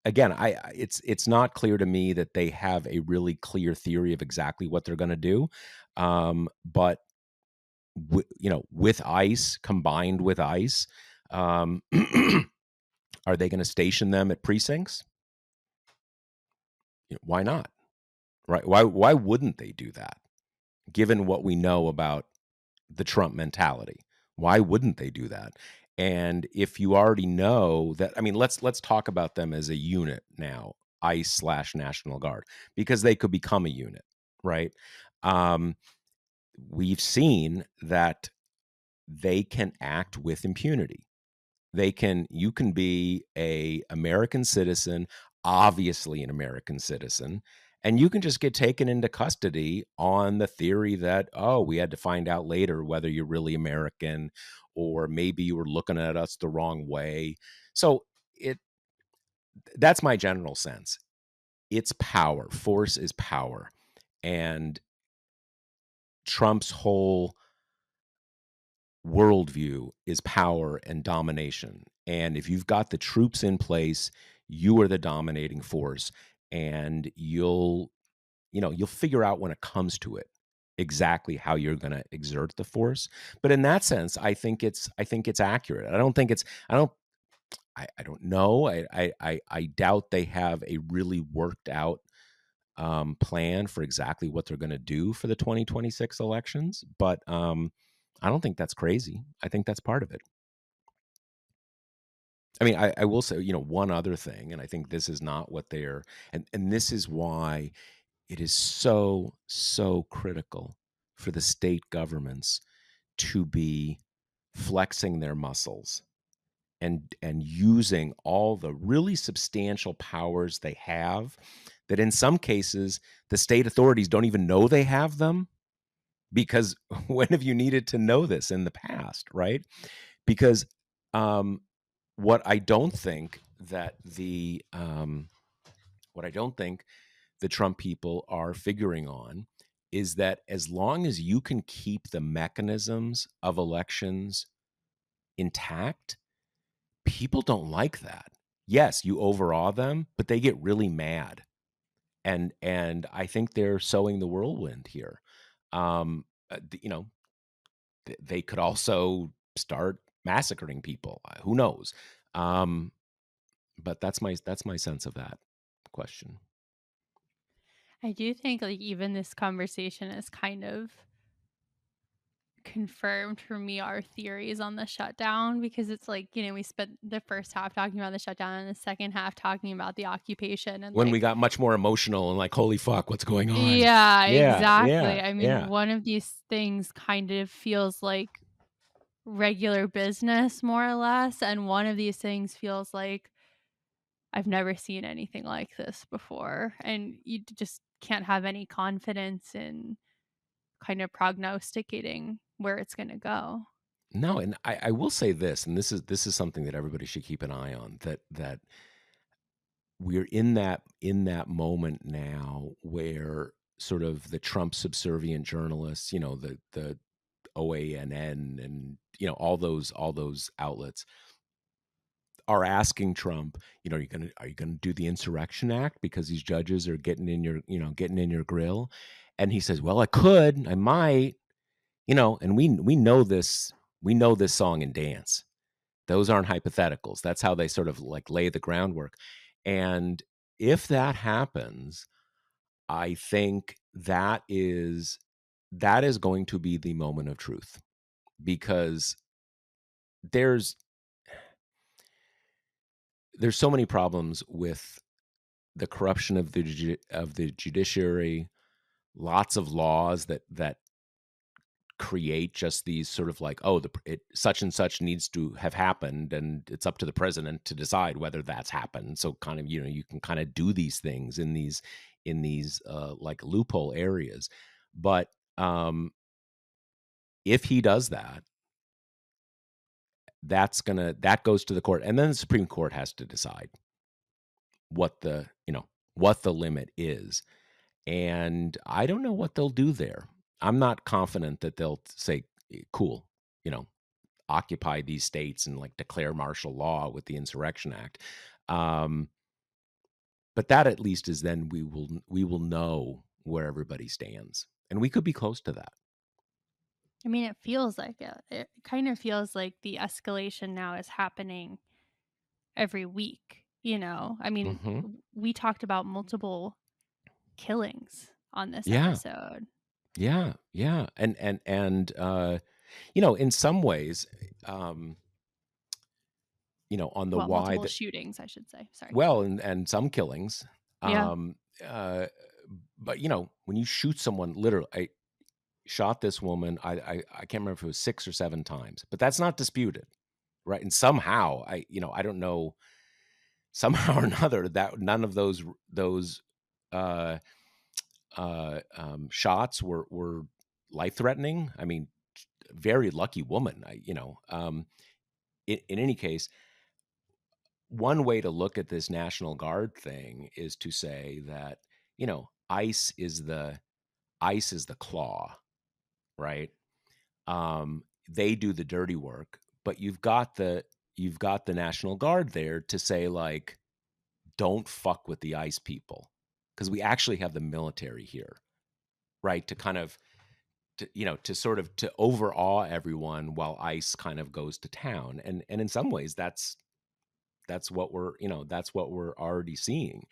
again, it's not clear to me that they have a really clear theory of exactly what they're going to do. But with ICE, combined with ICE, um, are they going to station them at precincts? Why not? Right? Why wouldn't they do that? Given what we know about the Trump mentality, why wouldn't they do that? And if you already know that, I mean, let's talk about them as a unit now, ICE slash National Guard, because they could become a unit, right? Um, we've seen that they can act with impunity. You can be a American citizen, obviously an American citizen, and you can just get taken into custody on the theory that, oh, we had to find out later whether you're really American, or maybe you were looking at us the wrong way. So it that's my general sense. It's power. Force is power. And Trump's whole worldview is power and domination. And if you've got the troops in place, you are the dominating force, and you'll figure out when it comes to it exactly how you're going to exert the force. But in that sense, I think it's accurate. I don't know. I doubt they have a really worked out plan for exactly what they're going to do for the 2026 elections. But I don't think that's crazy. I think that's part of it. I mean, I will say, one other thing, and I think this is not what they're, and this is why it is so, so critical for the state governments to be flexing their muscles and using all the really substantial powers they have, that in some cases the state authorities don't even know they have them, because when have you needed to know this in the past, right? Because what I don't think that what I don't think the Trump people are figuring on is that as long as you can keep the mechanisms of elections intact, people don't like that. Yes, you overawe them, but they get really mad. And I think they're sowing the whirlwind here. You know, they could also start massacring people. Who knows? Um, But that's my sense of that question. I do think, like, even this conversation is kind of confirmed for me our theories on the shutdown because it's like, we spent the first half talking about the shutdown and the second half talking about the occupation and When we like got much more emotional and like, "Holy fuck, what's going on?" yeah, Yeah, yeah, exactly. I mean, yeah. one of these things kind of feels like regular business more or less, and one of these things feels like I've never seen anything like this before, and you just can't have any confidence in kind of prognosticating where it's gonna go. No, and I will say this, and this is something that everybody should keep an eye on, that we're in that moment now where sort of the Trump subservient journalists, the OANN and, all those outlets are asking Trump, are you gonna do the Insurrection Act because these judges are getting in your grill? And he says, "Well, I could, I might," and we know this song and dance. Those aren't hypotheticals. That's how they sort of like lay the groundwork. And if that happens, I think that is going to be the moment of truth because there's there's so many problems with the corruption of of the judiciary, lots of laws that create just these sort of like, oh, such and such needs to have happened, and it's up to the president to decide whether that's happened. So kind of, you can kind of do these things in these like loophole areas, but if he does that, that goes to the court, and then the Supreme Court has to decide what what the limit is. And I don't know what they'll do there. I'm not confident that they'll say, cool, you know, occupy these states and like declare martial law with the Insurrection Act. Um, but that at least is then we will know where everybody stands, and we could be close to that. I mean, it feels like it. It kind of feels like the escalation now is happening every week, you know? I mean, Hmm. we talked about multiple killings on this Yeah, episode. yeah, yeah, and in some ways, um, on the Well, why multiple that shootings, I should say. Sorry. well, and some killings, Yeah. uh, but when you shoot someone, literally, I shot this woman. I can't remember if it was 6 or 7 times, but that's not disputed, right? And somehow, I don't know, somehow or another, that none of those uh, shots were life threatening. I mean, very lucky woman. In any case, one way to look at this National Guard thing is to say that ICE is the claw, right? They do the dirty work, but you've got the National Guard there to say like, don't fuck with the ICE people, because we actually have the military here, right? To kind of to sort of to overawe everyone while ICE kind of goes to town, and in some ways that's what we're already seeing.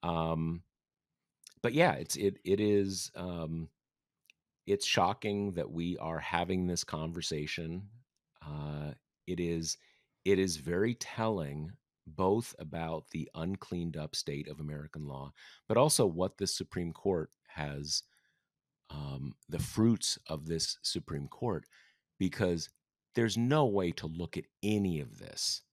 Um, but yeah, it's shocking that we are having this conversation. Uh, it is it is very telling both about the uncleaned up state of American law, but also what the Supreme Court has, the fruits of this Supreme Court, because there's no way to look at any of this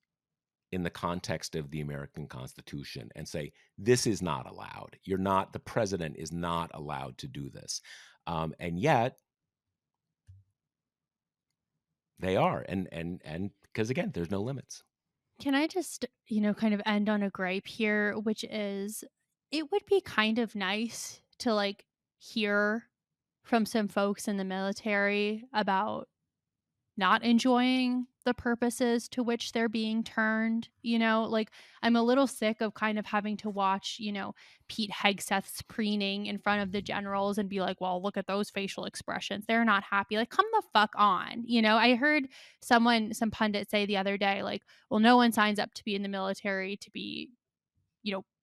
in the context of the American Constitution and say, this is not allowed. The president is not allowed to do this. And yet they are. And because again, there's no limits. Can I just, kind of end on a gripe here, which is it would be kind of nice to like hear from some folks in the military about not enjoying the purposes to which they're being turned, you know? Like, I'm a little sick of kind of having to watch, Pete Hegseth's preening in front of the generals and be like, "Well, look at those facial expressions. They're not happy." Like, come the fuck on, you know? I heard some pundit say the other day, like, "Well, no one signs up to be in the military to be,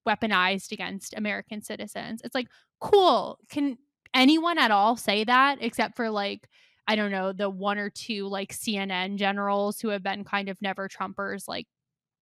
weaponized against American citizens." It's like, cool. Can anyone at all say that except for like, I don't know, the one or two like CNN generals who have been kind of never Trumpers like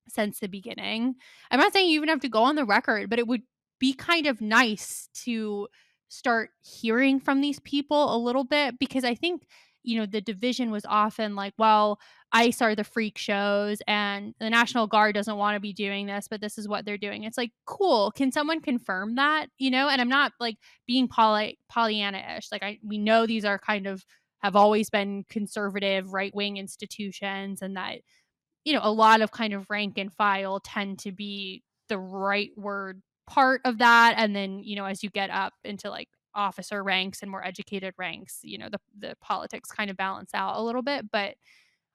since the beginning. I'm not saying you even have to go on the record, but it would be kind of nice to start hearing from these people a little bit because I think, the division was often like, well, ICE are the freak shows and the National Guard doesn't want to be doing this, but this is what they're doing. It's like, cool. Can someone confirm that? And I'm not like being Pollyanna-ish. Like we know these are kind of have always been conservative right-wing institutions and that a lot of kind of rank and file tend to be the right word part of that. And then, as you get up into like officer ranks and more educated ranks, the politics kind of balance out a little bit. But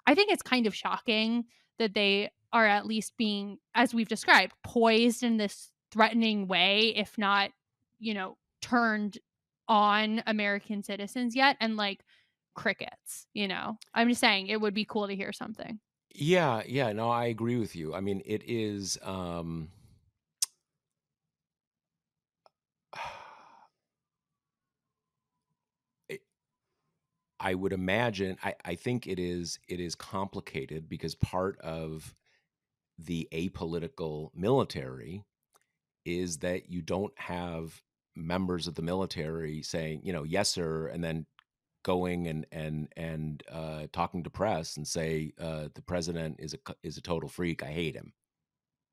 I think it's kind of shocking that they are at least being, as we've described, poised in this threatening way, if not, turned on American citizens yet. And like crickets. I'm just saying it would be cool to hear something. Yeah, yeah, no, I agree with you. I mean, it is, it I would imagine I think it is complicated because part of the apolitical military is that you don't have members of the military saying, "Yes, sir," and then going and talking to press and say, "The president is a total freak. I hate him."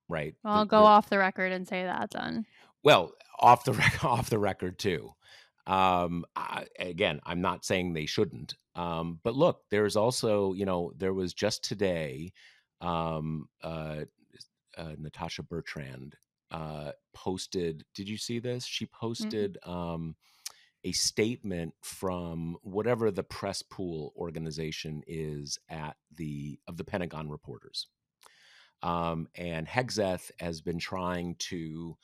Right? I'll go off the record and say that then. Well, off the record too. Again, I'm not saying they shouldn't. But look, there's also, there was just today, um, uh, Natasha Bertrand posted. Did you see this? She Mm-mm. posted a statement from whatever the press pool organization is of the Pentagon reporters. And Hegseth has been trying to,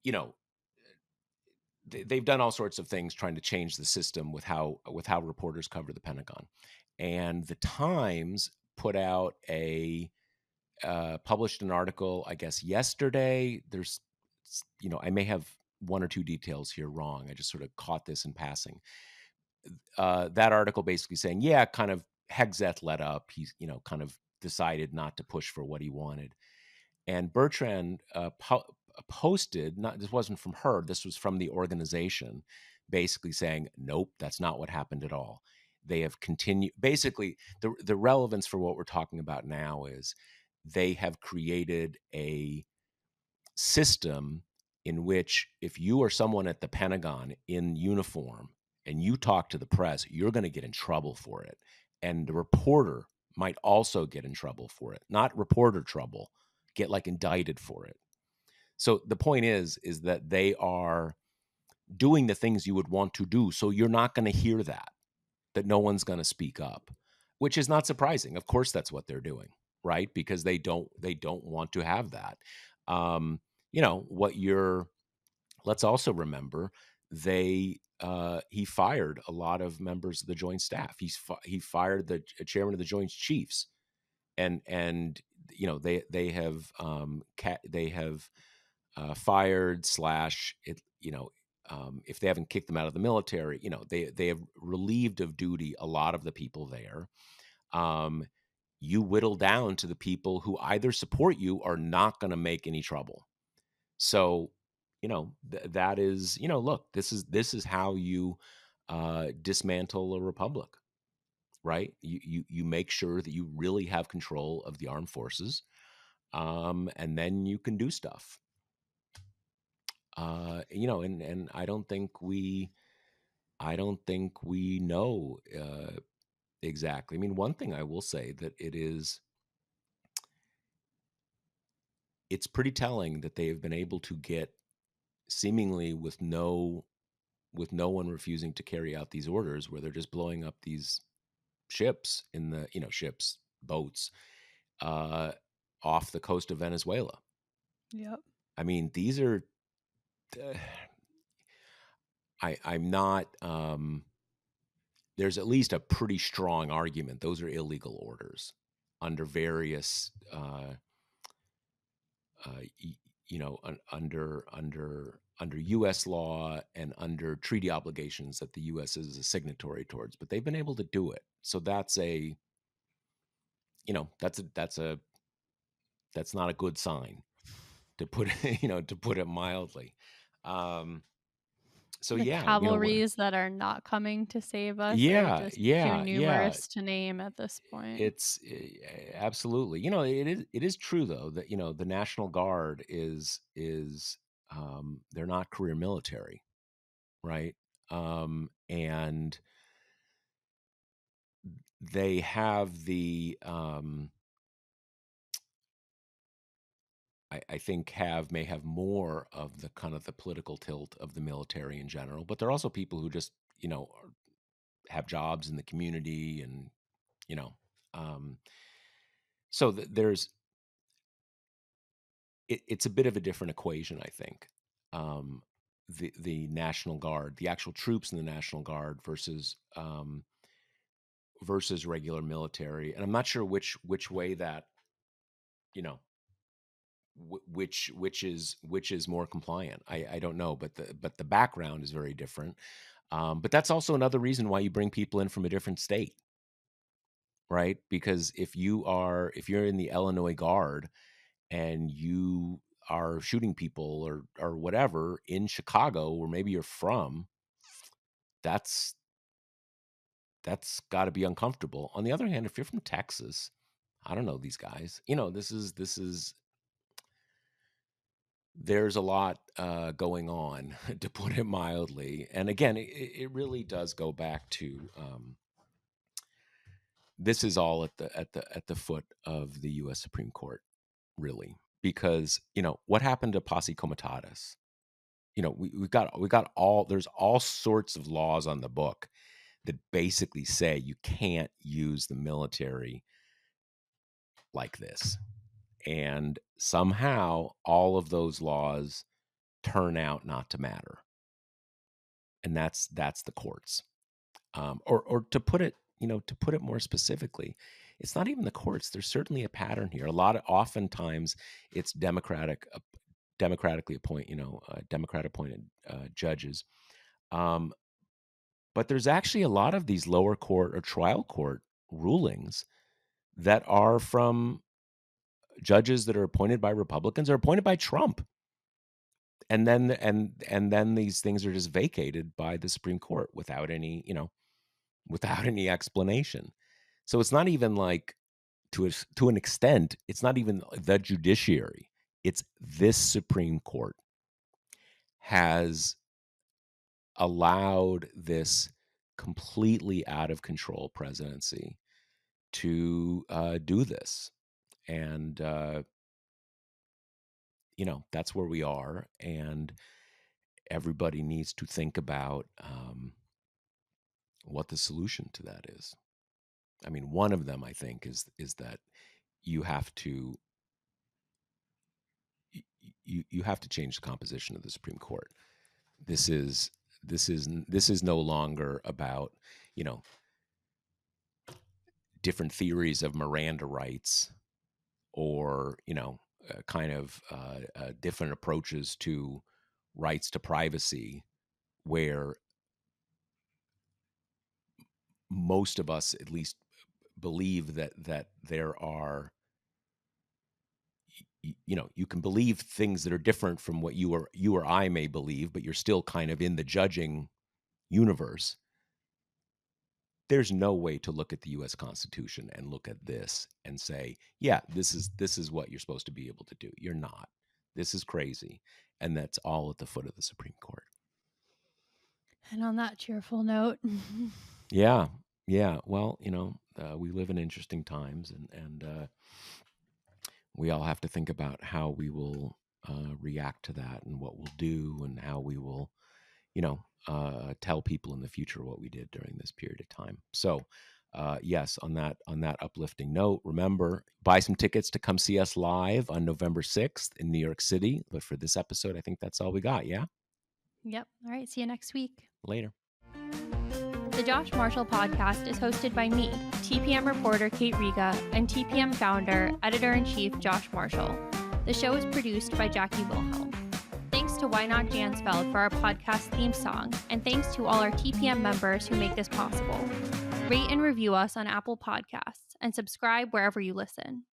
you know, they've done all sorts of things trying to change the system with how reporters cover the Pentagon. And the Times put out a published an article, I guess yesterday. I may have one or two details here wrong. I just sort of caught this in passing. That article basically saying, yeah, kind of Hegseth let up. He's kind of decided not to push for what he wanted. And Bertrand posted, not this wasn't from her, this was from the organization, basically saying, nope, that's not what happened at all. They have continued. Basically, the relevance for what we're talking about now is they have created a system in which if you are someone at the Pentagon in uniform and you talk to the press, you're going to get in trouble for it. And the reporter might also get in trouble for it. Not reporter trouble, get like indicted for it. So the point is that they are doing the things you would want to do. So you're not going to hear that no one's going to speak up, which is not surprising. Of course, that's what they're doing, right? Because they don't want to have that. Um, what you're. Let's also remember he fired a lot of members of the Joint Staff. He fired the chairman of the Joint Chiefs, and they have fired slash it if they haven't kicked them out of the military, they have relieved of duty a lot of the people there. um, you whittle down to the people who either support you or not going to make any trouble. So that is, look, this is how you dismantle a republic, right? You make sure that you really have control of the armed forces, and then you can do stuff. And I don't think we know exactly. I mean, one thing I will say that it's pretty telling that they have been able to get seemingly with no one refusing to carry out these orders, where they're just blowing up these ships in the ships boats uh, off the coast of Venezuela. Yep. I mean, these are. Uh, I'm not. There's at least a pretty strong argument those are illegal orders under various y- under U.S. law and under treaty obligations that the U.S. is a signatory towards, but they've been able to do it. So that's a that's not a good sign, to put to put it mildly. Um, so The yeah, we're cavalries that are not coming to save us are yeah just too yeah yeah. numerous to name at this point. It's absolutely. It is true though that the National Guard is they're not career military, right? And they have I think may have more of the kind of the political tilt of the military in general, but they're also people who just have jobs in the community, and you know um, so there's it's a bit of a different equation, I think. Um, the National Guard, the actual troops in the National Guard versus regular military, and I'm not sure which way that you know which is more compliant. I don't know, but the background is very different. But that's also another reason why you bring people in from a different state, right? Because if you're in the Illinois Guard and you are shooting people or whatever in Chicago, where maybe you're from, that's got to be uncomfortable. On the other hand, if you're from Texas, I don't know these guys. This is there's a lot going on, to put it mildly. And again, it really does go back to this is all at the foot of the U.S. Supreme Court, really, because what happened to posse comitatus? We got all there's all sorts of laws on the book that basically say you can't use the military like this. And somehow all of those laws turn out not to matter. And that's the courts. Or to put it more specifically, it's not even the courts. There's certainly a pattern here. Oftentimes it's democratically Democrat appointed judges. Um, but there's actually a lot of these lower court or trial court rulings that are from judges that are appointed by Republicans or appointed by Trump. And then these things are just vacated by the Supreme Court without without any explanation. So it's not even like, to an extent, it's not even the judiciary. It's this Supreme Court has allowed this completely out of control presidency to do this. And that's where we are. And everybody needs to think about what the solution to that is. I mean, one of them, I think, is that you have to you have to change the composition of the Supreme Court. This is this is no longer about you know different theories of Miranda rights, or different approaches to rights to privacy, where most of us at least believe that there are you can believe things that are different from what you or I may believe, but you're still kind of in the judging universe. There's no way to look at the US Constitution and look at this and say, yeah, this is what you're supposed to be able to do. You're not. This is crazy. And that's all at the foot of the Supreme Court. And on that cheerful note, Yeah. Yeah. Well, we live in interesting times, and we all have to think about how we will react to that, and what we'll do, and how we will, tell people in the future what we did during this period of time. So, yes, on that uplifting note, remember, buy some tickets to come see us live on November 6th in New York City. But for this episode, I think that's all we got. Yeah. Yep. All right. See you next week. Later. The Josh Marshall podcast is hosted by me, TPM reporter Kate Riga, and TPM founder, editor-in-chief Josh Marshall. The show is produced by Jackie Wilhelm. Thanks to Why Not Jansfeld for our podcast theme song, and thanks to all our TPM members who make this possible. Rate and review us on Apple Podcasts, and subscribe wherever you listen.